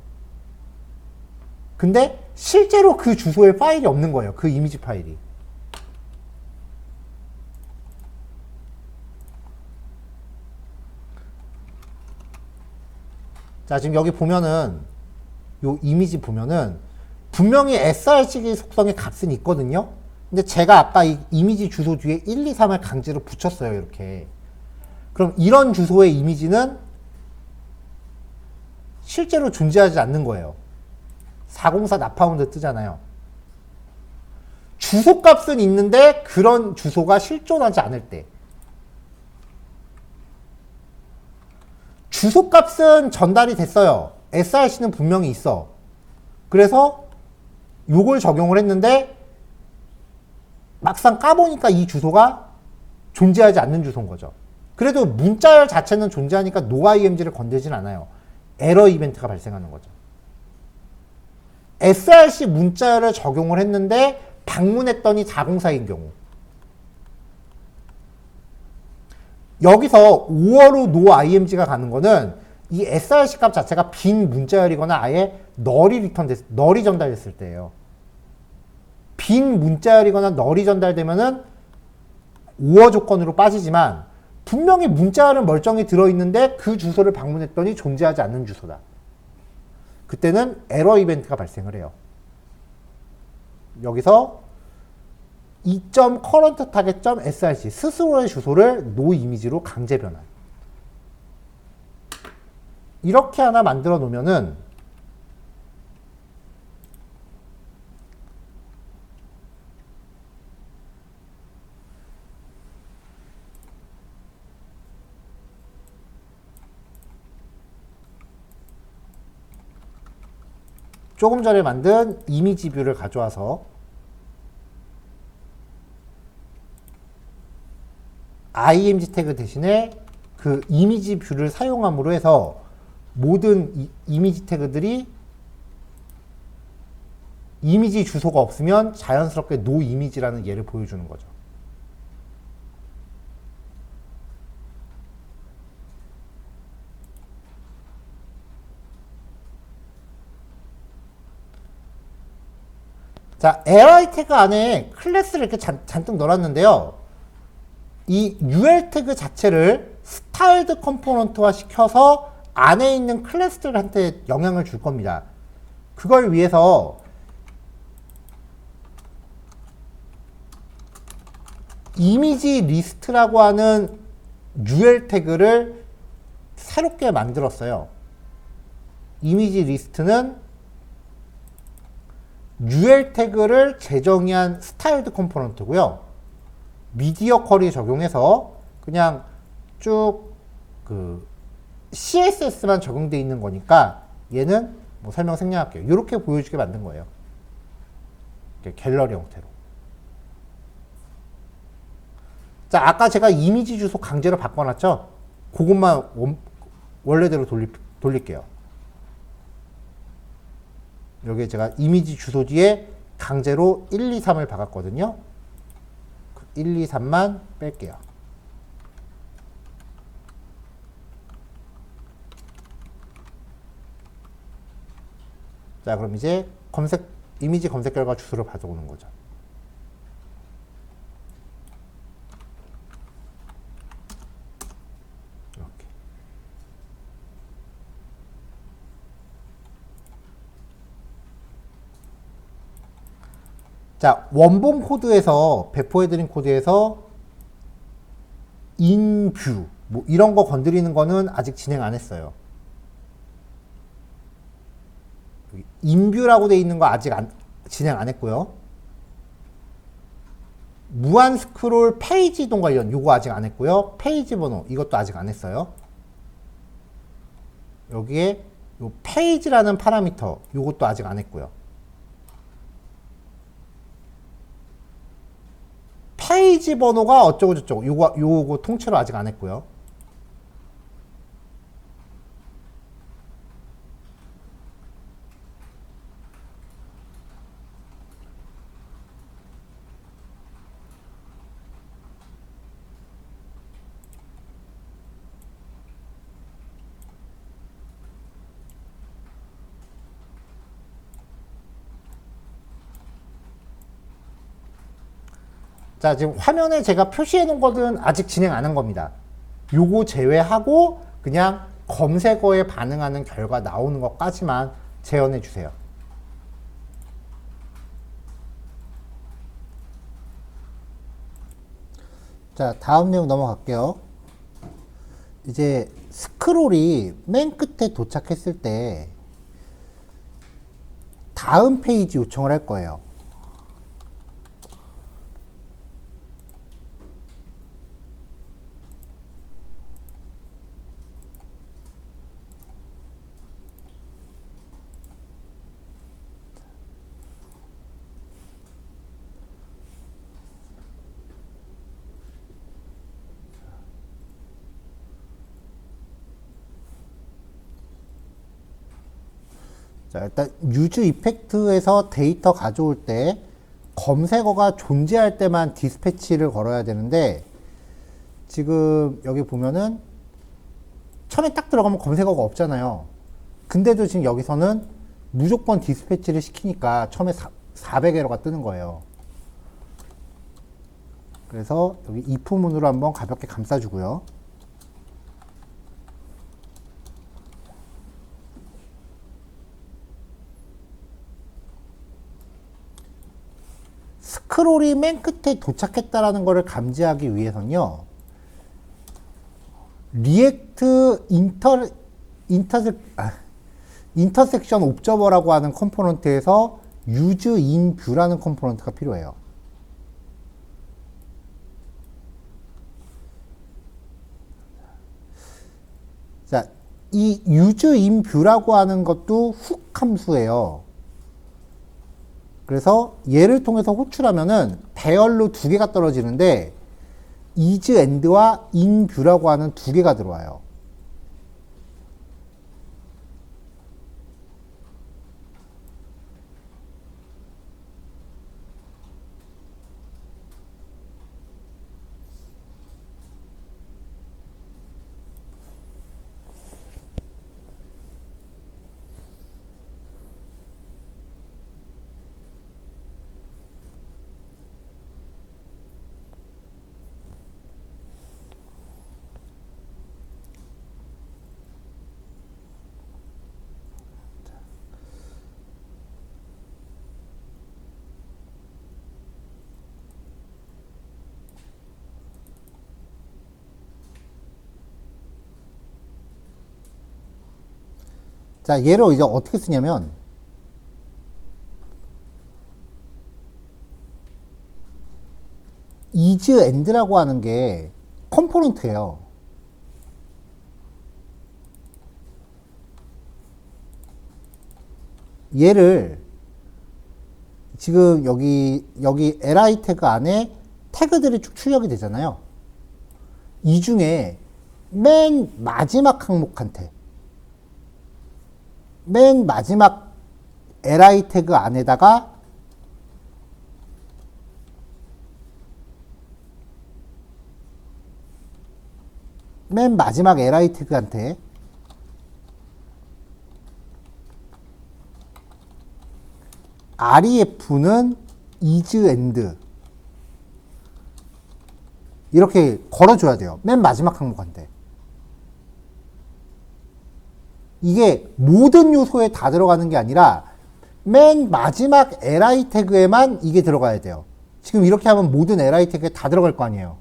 근데 실제로 그 주소에 파일이 없는 거예요. 그 이미지 파일이. 자, 지금 여기 보면은 요 이미지 보면은 분명히 src 속성의 값은 있거든요. 근데 제가 아까 이 이미지 주소 뒤에 1, 2, 3을 강제로 붙였어요. 이렇게. 그럼 이런 주소의 이미지는 실제로 존재하지 않는 거예요. 404 나파운드 뜨잖아요. 주소 값은 있는데 그런 주소가 실존하지 않을 때. 주소 값은 전달이 됐어요. src는 분명히 있어. 그래서 요걸 적용을 했는데 막상 까보니까 이 주소가 존재하지 않는 주소인 거죠. 그래도 문자열 자체는 존재하니까 noimg를 건들진 않아요. 에러 이벤트가 발생하는 거죠. src 문자열을 적용을 했는데 방문했더니 404인 경우. 여기서 5어로 noimg가 가는 거는 이 src 값 자체가 빈 문자열이거나 아예 널이 전달됐을 때예요. 빈 문자열이거나 널이 전달되면은 5어 조건으로 빠지지만 분명히 문자열은 멀쩡히 들어있는데 그 주소를 방문했더니 존재하지 않는 주소다. 그때는 에러 이벤트가 발생을 해요. 여기서 이.current_target.src 스스로의 주소를 no 이미지로 강제 변환. 이렇게 하나 만들어 놓으면은 조금 전에 만든 이미지 뷰를 가져와서 img 태그 대신에 그 이미지 뷰를 사용함으로 해서 모든 이미지 태그들이 이미지 주소가 없으면 자연스럽게 no 이미지라는 예를 보여주는 거죠. 자, li 태그 안에 클래스를 이렇게 잔뜩 넣어놨는데요. 이 ul 태그 자체를 스타일드 컴포넌트화 시켜서 안에 있는 클래스들한테 영향을 줄 겁니다. 그걸 위해서 이미지 리스트라고 하는 ul 태그를 새롭게 만들었어요. 이미지 리스트는 UL 태그를 재정의한 스타일드 컴포넌트고요. 미디어 쿼리 적용해서 그냥 쭉 그 CSS만 적용되어 있는 거니까 얘는 뭐 설명 생략할게요. 이렇게 보여주게 만든 거예요. 갤러리 형태로. 자, 아까 제가 이미지 주소 강제로 바꿔놨죠? 그것만 원래대로 돌릴게요. 여기에 제가 이미지 주소 뒤에 강제로 1, 2, 3을 박았거든요. 1, 2, 3만 뺄게요. 자, 그럼 이제 이미지 검색 결과 주소를 가져오는 거죠. 이렇게. 자, 원본 코드에서, 배포해드린 코드에서 인뷰, 뭐 이런 거 건드리는 거는 아직 진행 안 했어요. 인뷰라고 돼 있는 거 아직 진행 안 했고요. 무한 스크롤 페이지 이동 관련 요거 아직 안 했고요. 페이지 번호 이것도 아직 안 했어요. 여기에 요 페이지라는 파라미터 요것도 아직 안 했고요. 페이지 번호가 어쩌고 저쩌고 요거 통째로 아직 안 했고요. 자, 지금 화면에 제가 표시해 놓은 것은 아직 진행 안 한 겁니다. 요거 제외하고 그냥 검색어에 반응하는 결과 나오는 것까지만 재현해 주세요. 자, 다음 내용 넘어갈게요. 이제 스크롤이 맨 끝에 도착했을 때 다음 페이지 요청을 할 거예요. 자, 일단 유즈 이펙트에서 데이터 가져올 때 검색어가 존재할 때만 디스패치를 걸어야 되는데 지금 여기 보면은 처음에 딱 들어가면 검색어가 없잖아요. 근데도 지금 여기서는 무조건 디스패치를 시키니까 처음에 400에러가 뜨는 거예요. 그래서 여기 if 문으로 한번 가볍게 감싸주고요. 스크롤이 맨 끝에 도착했다라는 것을 감지하기 위해서는요. 리액트 인터섹션 옵저버라고 하는 컴포넌트에서 use in view라는 컴포넌트가 필요해요. 자, 이 use in view라고 하는 것도 훅 함수예요. 그래서 얘를 통해서 호출하면은 배열로 두 개가 떨어지는데 is and와 in view라고 하는 두 개가 들어와요. 자, 얘를 이제 어떻게 쓰냐면 is and라고 하는 게 컴포넌트예요. 얘를 지금 여기 li 태그 안에 태그들이 쭉 출력이 되잖아요. 이 중에 맨 마지막 항목한테 맨 마지막 li 태그 안에다가 맨 마지막 li 태그한테 ref는 is and 이렇게 걸어줘야 돼요. 맨 마지막 항목한테. 이게 모든 요소에 다 들어가는 게 아니라 맨 마지막 li 태그에만 이게 들어가야 돼요. 지금 이렇게 하면 모든 li 태그에 다 들어갈 거 아니에요.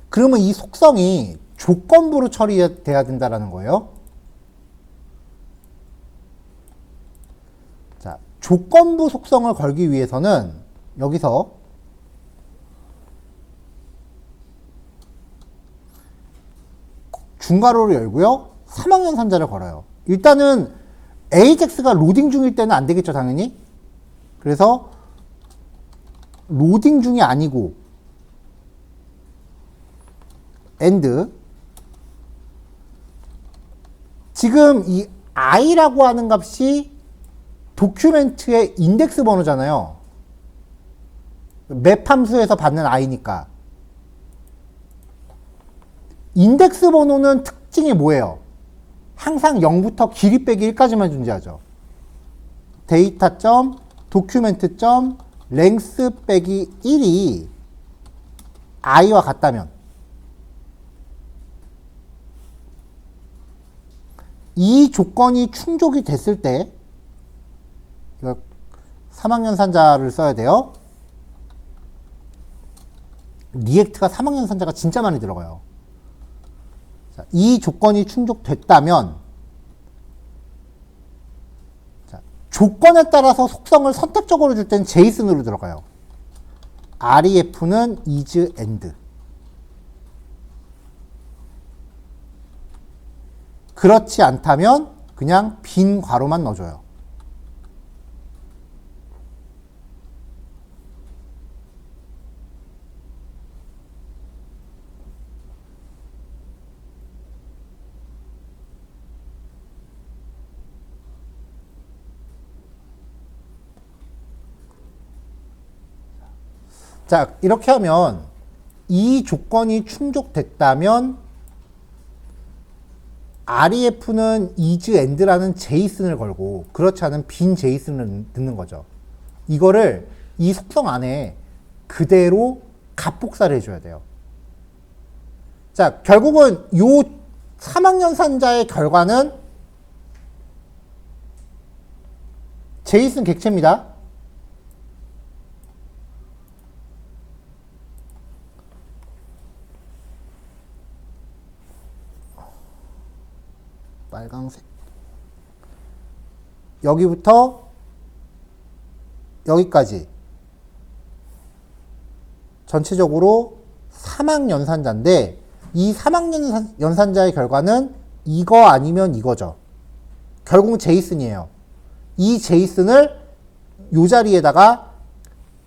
그러면 이 속성이 조건부로 처리돼야 된다는 거예요. 자, 조건부 속성을 걸기 위해서는 여기서 중괄호를 열고요. 3학년산자를 걸어요. 일단은 AJAX가 로딩 중일 때는 안 되겠죠, 당연히. 그래서 로딩 중이 아니고 and 지금 이 i라고 하는 값이 도큐멘트의 인덱스 번호잖아요. 맵 함수에서 받는 i니까. 인덱스 번호는 특징이 뭐예요? 항상 0부터 길이 빼기 1까지만 존재하죠. 데이터 도큐멘트 length 빼기 1이 i와 같다면 이 조건이 충족이 됐을 때 3학년 산자를 써야 돼요. 리액트가 3학년 산자가 진짜 많이 들어가요. 자, 이 조건이 충족됐다면 자, 조건에 따라서 속성을 선택적으로 줄 때는 제이슨으로 들어가요. ref는 is and 그렇지 않다면 그냥 빈 괄호만 넣어줘요. 자, 이렇게 하면 이 조건이 충족됐다면 ref는 is and라는 제이슨을 걸고 그렇지 않은 빈 제이슨을 넣는 거죠. 이거를 이 속성 안에 그대로 값복사를 해줘야 돼요. 자, 결국은 요 3학년 산자의 결과는 제이슨 객체입니다. 빨강색. 여기부터 여기까지 전체적으로 3학 연산자인데 이 3학 연산자의 결과는 이거 아니면 이거죠. 결국은 제이슨이에요. 이 제이슨을 이 자리에다가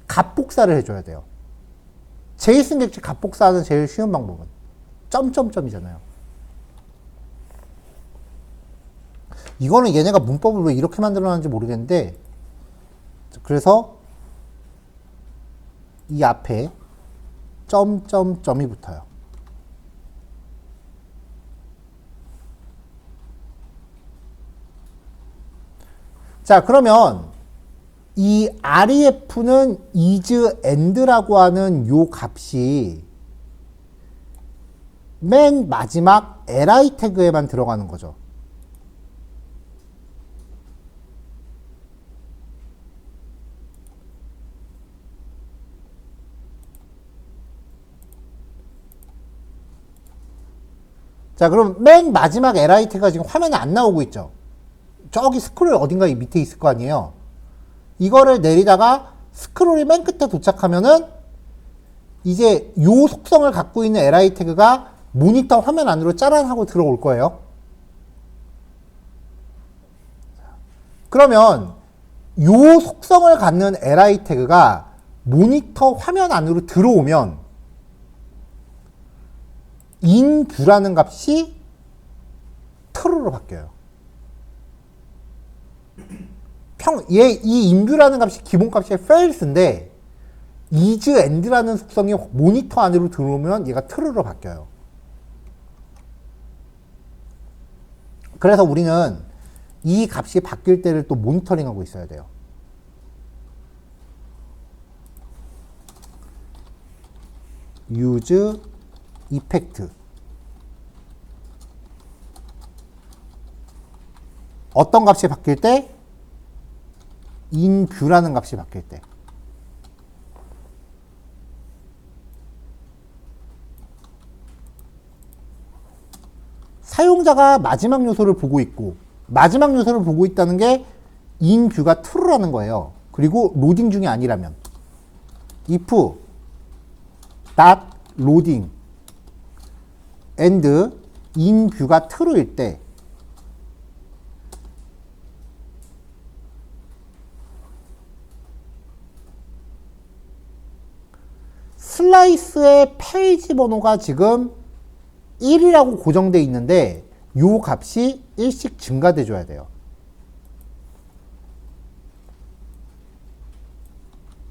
값복사를 해줘야 돼요. 제이슨 객체 값복사하는 제일 쉬운 방법은 점점점이잖아요. 이거는 얘네가 문법을 왜 이렇게 만들어놨는지 모르겠는데 그래서 이 앞에 점점점이 붙어요. 자, 그러면 이 ref는 is and라고 하는 요 값이 맨 마지막 li 태그에만 들어가는 거죠. 자, 그럼 맨 마지막 li 태그가 지금 화면에 안 나오고 있죠. 저기 스크롤 어딘가 밑에 있을 거 아니에요. 이거를 내리다가 스크롤이 맨 끝에 도착하면은 이제 요 속성을 갖고 있는 li 태그가 모니터 화면 안으로 짜란 하고 들어올 거예요. 그러면 요 속성을 갖는 li 태그가 모니터 화면 안으로 들어오면 inView라는 값이 true로 바뀌어요. 이 inView라는 값이 기본값이 fails인데 isAnd라는 속성이 모니터 안으로 들어오면 얘가 true로 바뀌어요. 그래서 우리는 이 값이 바뀔 때를 또 모니터링하고 있어야 돼요. use effect. 어떤 값이 바뀔 때? inView라는 값이 바뀔 때. 사용자가 마지막 요소를 보고 있고 마지막 요소를 보고 있다는 게 inView가 true라는 거예요. 그리고 로딩 중이 아니라면 if not loading and inView가 true일 때 슬라이스의 페이지 번호가 지금 1이라고 고정되어 있는데 요 값이 1씩 증가돼 줘야 돼요.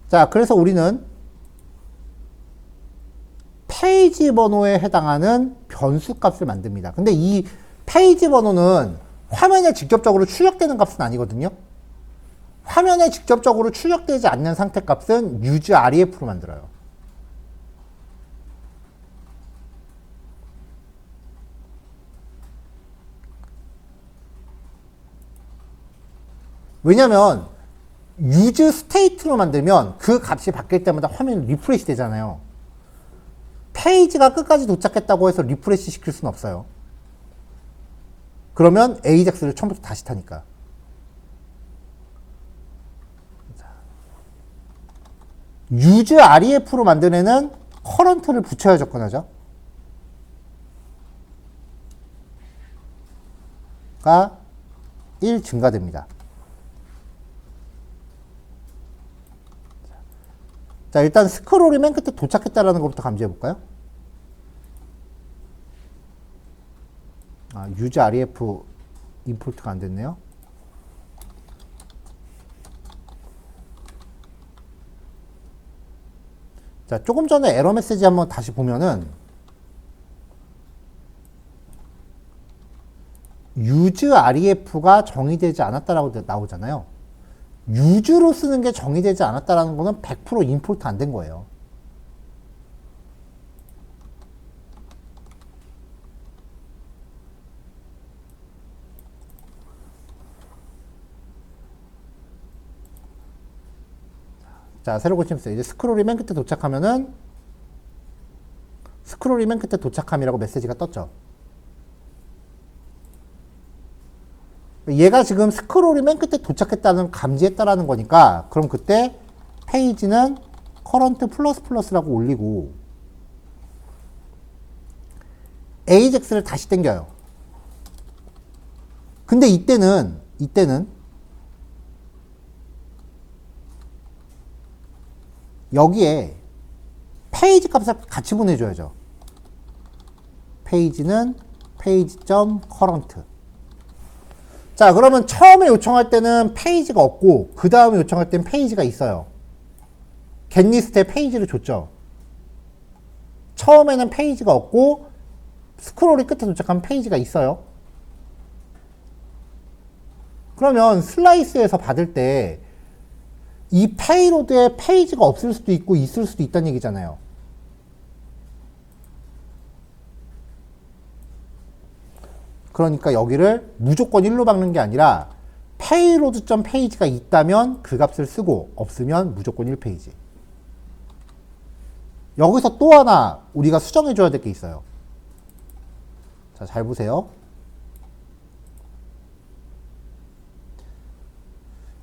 자, 그래서 우리는 페이지 번호에 해당하는 변수 값을 만듭니다. 근데 이 페이지 번호는 화면에 직접적으로 출력되는 값은 아니거든요. 화면에 직접적으로 출력되지 않는 상태 값은 useRef로 만들어요. 왜냐면 use state로 만들면 그 값이 바뀔 때마다 화면이 리프레시 되잖아요. 페이지가 끝까지 도착했다고 해서 리프레시 시킬 수는 없어요. 그러면 AJAX를 처음부터 다시 타니까. useRef로 만든 애는 current를 붙여야 접근하죠. 가 1 증가됩니다. 자, 일단 스크롤이 맨 끝에 도착했다라는 것부터 감지해 볼까요? 아, useRef 임포트가 안 됐네요. 자, 조금 전에 에러 메시지 한번 다시 보면은 useRef가 정의되지 않았다라고 나오잖아요. use로 쓰는 게 정의되지 않았다라는 거는 100% 임포트 안 된 거예요. 자, 새로 고침했어요. 이제 스크롤이 맨 끝에 도착하면은 스크롤이 맨 끝에 도착함이라고 메시지가 떴죠. 얘가 지금 스크롤이 맨 끝에 도착했다는 감지했다라는 거니까 그럼 그때 페이지는 current 플러스라고 올리고 AJAX를 다시 당겨요. 근데 이때는 여기에 페이지 값을 같이 보내줘야죠. 페이지는 page.current. 자, 그러면 처음에 요청할 때는 페이지가 없고 그 다음에 요청할 때는 페이지가 있어요. getList에 페이지를 줬죠. 처음에는 페이지가 없고 스크롤이 끝에 도착하면 페이지가 있어요. 그러면 슬라이스에서 받을 때 이 페이로드에 페이지가 없을 수도 있고 있을 수도 있다는 얘기잖아요. 그러니까 여기를 무조건 1로 박는 게 아니라 payload.page가 있다면 그 값을 쓰고 없으면 무조건 1페이지. 여기서 또 하나 우리가 수정해 줘야 될 게 있어요. 자, 잘 보세요.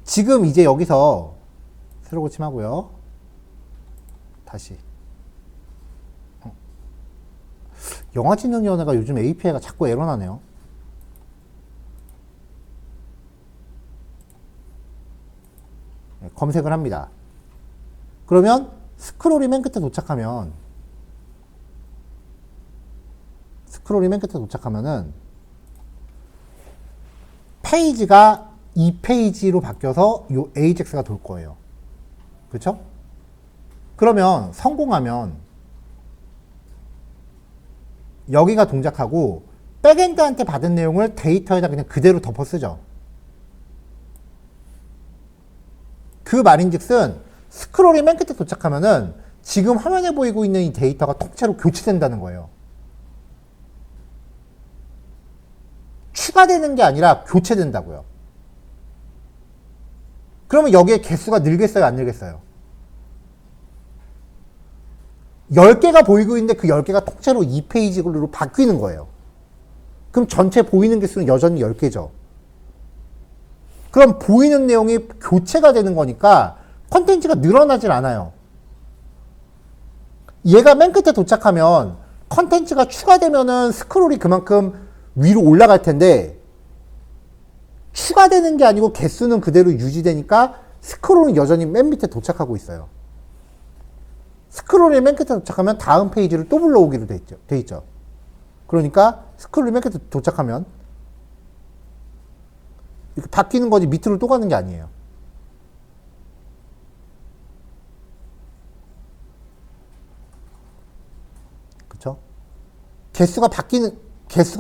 지금 이제 여기서 새로 고침하고요. 다시. 영화진흥위원회가 요즘 API가 자꾸 에러나네요. 네, 검색을 합니다. 그러면 스크롤이 맨 끝에 도착하면은 페이지가 이 페이지로 바뀌어서 요 AJAX가 돌 거예요. 그렇죠? 그러면 성공하면 여기가 동작하고 백엔드한테 받은 내용을 데이터에다 그냥 그대로 덮어 쓰죠. 그 말인즉슨 스크롤이 맨 끝에 도착하면은 지금 화면에 보이고 있는 이 데이터가 통째로 교체된다는 거예요. 추가되는 게 아니라 교체된다고요. 그러면 여기에 개수가 늘겠어요, 안 늘겠어요? 10개가 보이고 있는데 그 10개가 통째로 2페이지로 바뀌는 거예요. 그럼 전체 보이는 개수는 여전히 10개죠. 그럼 보이는 내용이 교체가 되는 거니까 컨텐츠가 늘어나질 않아요. 얘가 맨 끝에 도착하면 컨텐츠가 추가되면은 스크롤이 그만큼 위로 올라갈 텐데 추가되는 게 아니고 개수는 그대로 유지되니까 스크롤은 여전히 맨 밑에 도착하고 있어요. 스크롤이 맨 끝에 도착하면 다음 페이지를 또 불러오기로 돼 있죠. 그러니까 스크롤이 맨 끝에 도착하면 이렇게 바뀌는 거지 밑으로 또 가는 게 아니에요. 그쵸? 개수가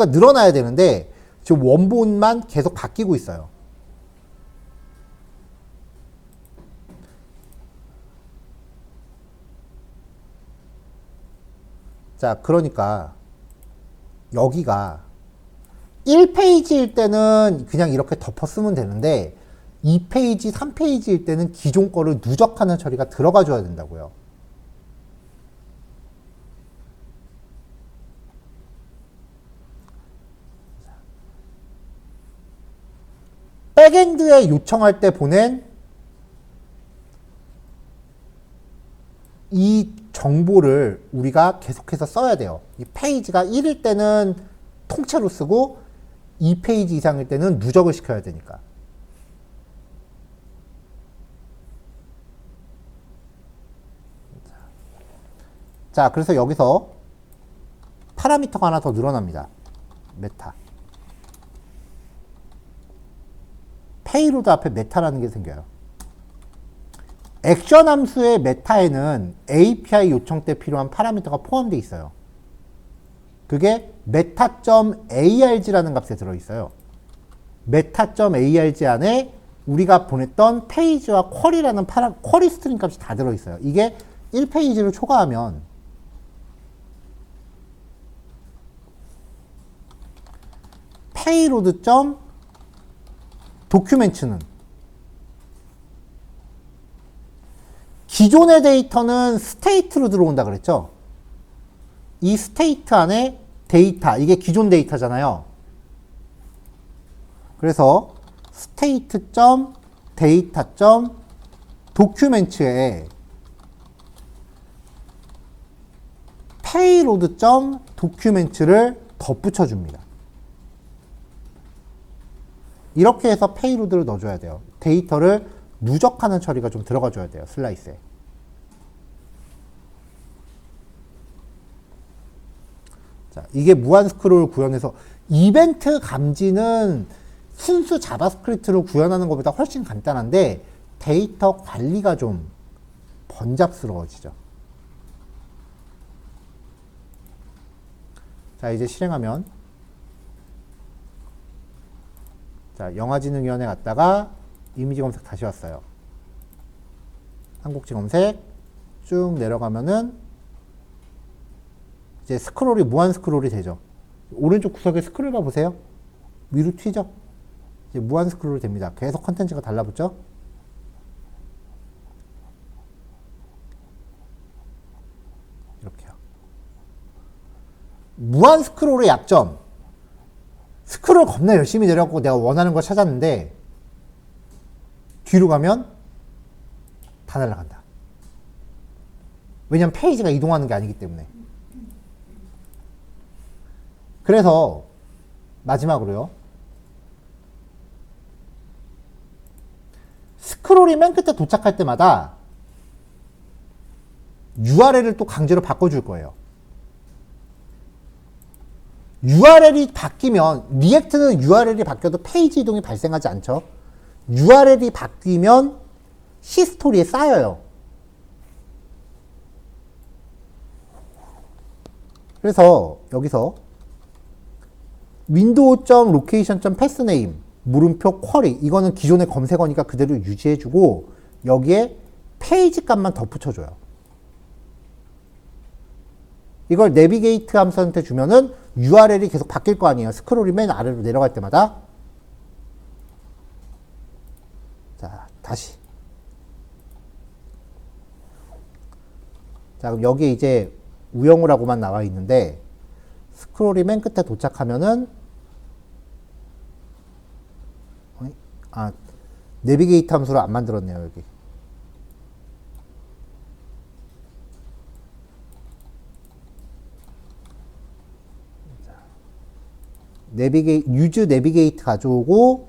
늘어나야 되는데 지금 원본만 계속 바뀌고 있어요. 자, 그러니까 여기가 1페이지일 때는 그냥 이렇게 덮어 쓰면 되는데 2페이지, 3페이지일 때는 기존 거를 누적하는 처리가 들어가 줘야 된다고요. 백엔드에 요청할 때 보낸 이 정보를 우리가 계속해서 써야 돼요. 이 페이지가 1일 때는 통째로 쓰고 2페이지 이상일 때는 누적을 시켜야 되니까. 자, 그래서 여기서 파라미터가 하나 더 늘어납니다. 메타. 페이로드 앞에 메타라는 게 생겨요. 액션 함수의 메타에는 API 요청 때 필요한 파라미터가 포함되어 있어요. 그게 meta.arg라는 값에 들어있어요. meta.arg 안에 우리가 보냈던 페이지와 쿼리라는 쿼리 스트링 값이 다 들어있어요. 이게 1페이지를 초과하면 payload.documents는 기존의 데이터는 스테이트로 들어온다 그랬죠? 이 스테이트 안에 데이터, 이게 기존 데이터잖아요. 그래서 state.data.documents에 payload.documents를 덧붙여 줍니다. 이렇게 해서 페이로드를 넣어줘야 돼요. 데이터를 누적하는 처리가 좀 들어가줘야 돼요. 슬라이스에. 자, 이게 무한 스크롤 구현해서 이벤트 감지는 순수 자바스크립트로 구현하는 것보다 훨씬 간단한데 데이터 관리가 좀 번잡스러워지죠. 자, 이제 실행하면 자, 영화진흥위원회 갔다가 이미지 검색 다시 왔어요. 한국지 검색 쭉 내려가면은 이제 스크롤이 무한 스크롤이 되죠. 오른쪽 구석에 스크롤 바 보세요. 위로 튀죠. 이제 무한 스크롤이 됩니다. 계속 컨텐츠가 달라붙죠. 이렇게요. 무한 스크롤의 약점. 스크롤 겁나 열심히 내려가고 내가 원하는 걸 찾았는데 뒤로 가면 다 날아간다. 왜냐면 페이지가 이동하는 게 아니기 때문에. 그래서 마지막으로요. 스크롤이 맨 끝에 도착할 때마다 URL을 또 강제로 바꿔줄 거예요. URL이 바뀌면, 리액트는 URL이 바뀌어도 페이지 이동이 발생하지 않죠. URL이 바뀌면 히스토리에 쌓여요. 그래서 여기서 window.location.pathName 물음표 쿼리, 이거는 기존의 검색어니까 그대로 유지해주고 여기에 페이지 값만 덧붙여줘요. 이걸 내비게이트 함수한테 주면은 URL이 계속 바뀔 거 아니에요. 스크롤이 맨 아래로 내려갈 때마다. 자, 다시. 자, 그럼 여기에 이제 우영우라고만 나와 있는데 스크롤이 맨 끝에 도착하면은 내비게이트 함수를 안 만들었네요, 여기. 유즈 내비게이트 가져오고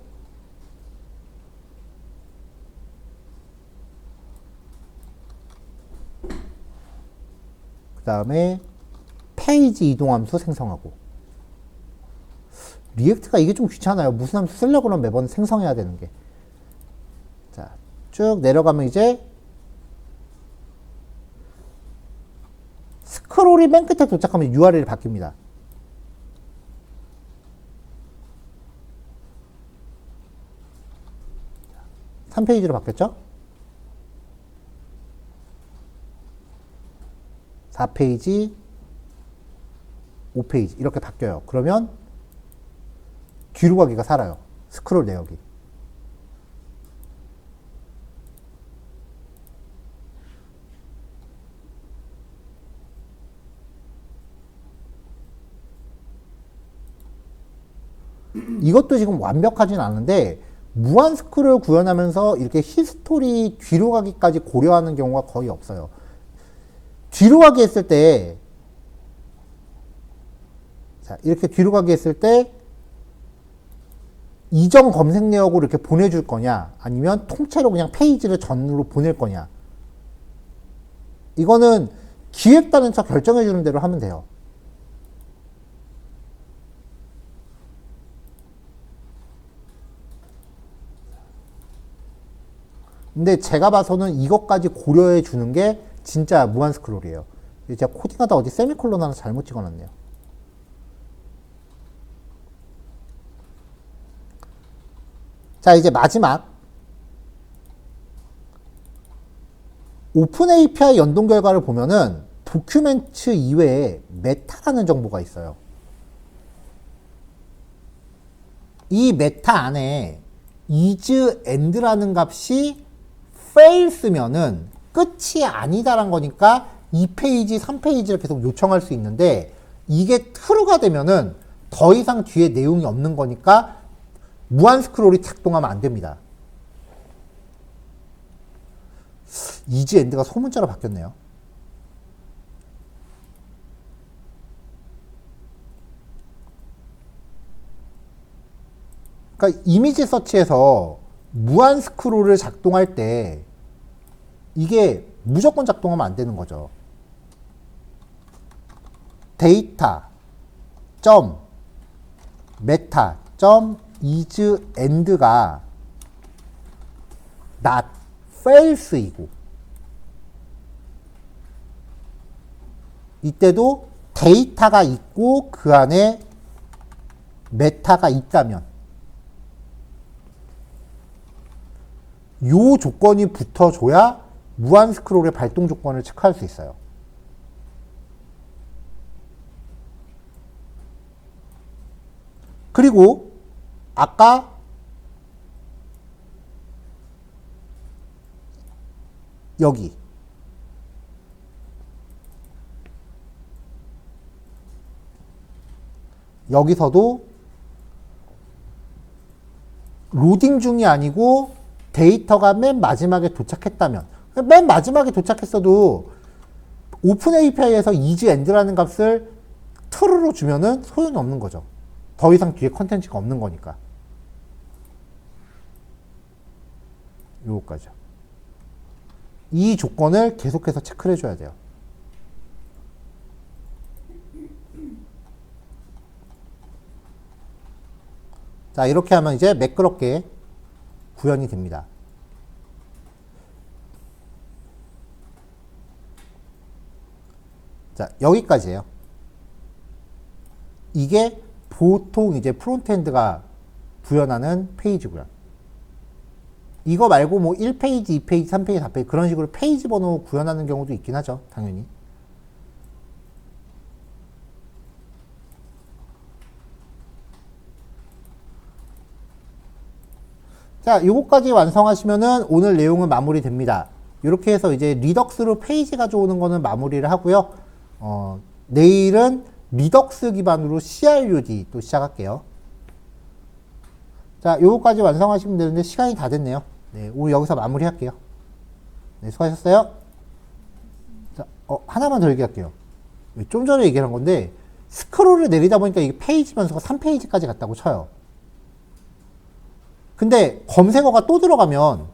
그 다음에 페이지 이동 함수 생성하고. 리액트가 이게 좀 귀찮아요. 무슨 함수 쓰려고 그러면 매번 생성해야 되는 게. 자, 쭉 내려가면 이제 스크롤이 맨 끝에 도착하면 URL이 바뀝니다. 3페이지로 바뀌었죠? 4페이지, 5페이지 이렇게 바뀌어요. 그러면 뒤로 가기가 살아요. 스크롤 내역이. 이것도 지금 완벽하진 않은데 무한 스크롤 구현하면서 이렇게 히스토리 뒤로 가기까지 고려하는 경우가 거의 없어요. 뒤로 가기 했을 때, 자, 이렇게 뒤로 가기 했을 때 이전 검색 내역으로 이렇게 보내줄 거냐, 아니면 통째로 그냥 페이지를 전으로 보낼 거냐. 이거는 기획단에서 결정해 주는 대로 하면 돼요. 근데 제가 봐서는 이것까지 고려해 주는 게 진짜 무한 스크롤이에요. 제가 코딩하다 어디 세미콜론 하나 잘못 찍어놨네요. 자, 이제 마지막. 오픈 API 연동 결과를 보면은 도큐멘트 이외에 메타라는 정보가 있어요. 이 메타 안에 is and라는 값이 fail 쓰면은 끝이 아니다란 거니까 2페이지, 3페이지를 계속 요청할 수 있는데 이게 true가 되면은 더 이상 뒤에 내용이 없는 거니까 무한 스크롤이 작동하면 안 됩니다. is and가 소문자로 바뀌었네요. 그러니까 이미지 서치에서 무한 스크롤을 작동할 때 이게 무조건 작동하면 안 되는 거죠. 데이터 점 메타 점 is and가 not false이고 이때도 데이터가 있고 그 안에 메타가 있다면 요 조건이 붙어줘야 무한 스크롤의 발동 조건을 체크할 수 있어요. 그리고 아까 여기 여기서도 로딩 중이 아니고 데이터가 맨 마지막에 도착했다면 맨 마지막에 도착했어도 오픈 API에서 이지 엔드라는 값을 true로 주면은 소용이 없는 거죠. 더 이상 뒤에 컨텐츠가 없는 거니까. 요거까지요. 이 조건을 계속해서 체크를 해줘야 돼요. 자, 이렇게 하면 이제 매끄럽게 구현이 됩니다. 자, 여기까지예요. 이게 보통 이제 프론트엔드가 구현하는 페이지고요. 이거 말고 뭐 1페이지, 2페이지, 3페이지, 4페이지 그런 식으로 페이지 번호 구현하는 경우도 있긴 하죠. 당연히. 자, 요거까지 완성하시면은 오늘 내용은 마무리됩니다. 이렇게 해서 이제 리덕스로 페이지 가져오는 거는 마무리를 하고요. 내일은 리덕스 기반으로 CRUD 또 시작할게요. 자, 요거까지 완성하시면 되는데 시간이 다 됐네요. 네, 오늘 여기서 마무리할게요. 네, 수고하셨어요. 자, 하나만 더 얘기할게요. 좀 전에 얘기한 건데 스크롤을 내리다 보니까 이게 페이지 변수가 3페이지까지 갔다고 쳐요. 근데 검색어가 또 들어가면은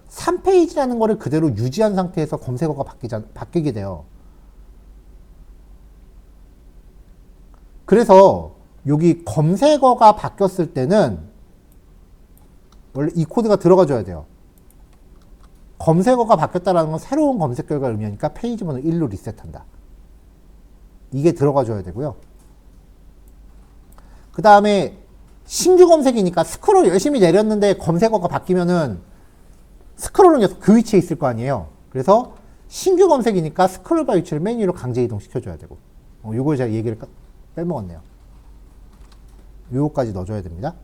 3페이지라는 거를 그대로 유지한 상태에서 검색어가 바뀌게 돼요. 그래서 여기 검색어가 바뀌었을 때는 원래 이 코드가 들어가줘야 돼요. 검색어가 바뀌었다는 건 새로운 검색 결과를 의미하니까 페이지 번호 1로 리셋한다. 이게 들어가줘야 되고요. 그 다음에 신규 검색이니까 스크롤 열심히 내렸는데 검색어가 바뀌면은 스크롤은 계속 그 위치에 있을 거 아니에요. 그래서 신규 검색이니까 스크롤 바 위치를 맨 위로 강제 이동시켜줘야 되고. 요거 제가 얘기를 빼먹었네요. 요거까지 넣어줘야 됩니다.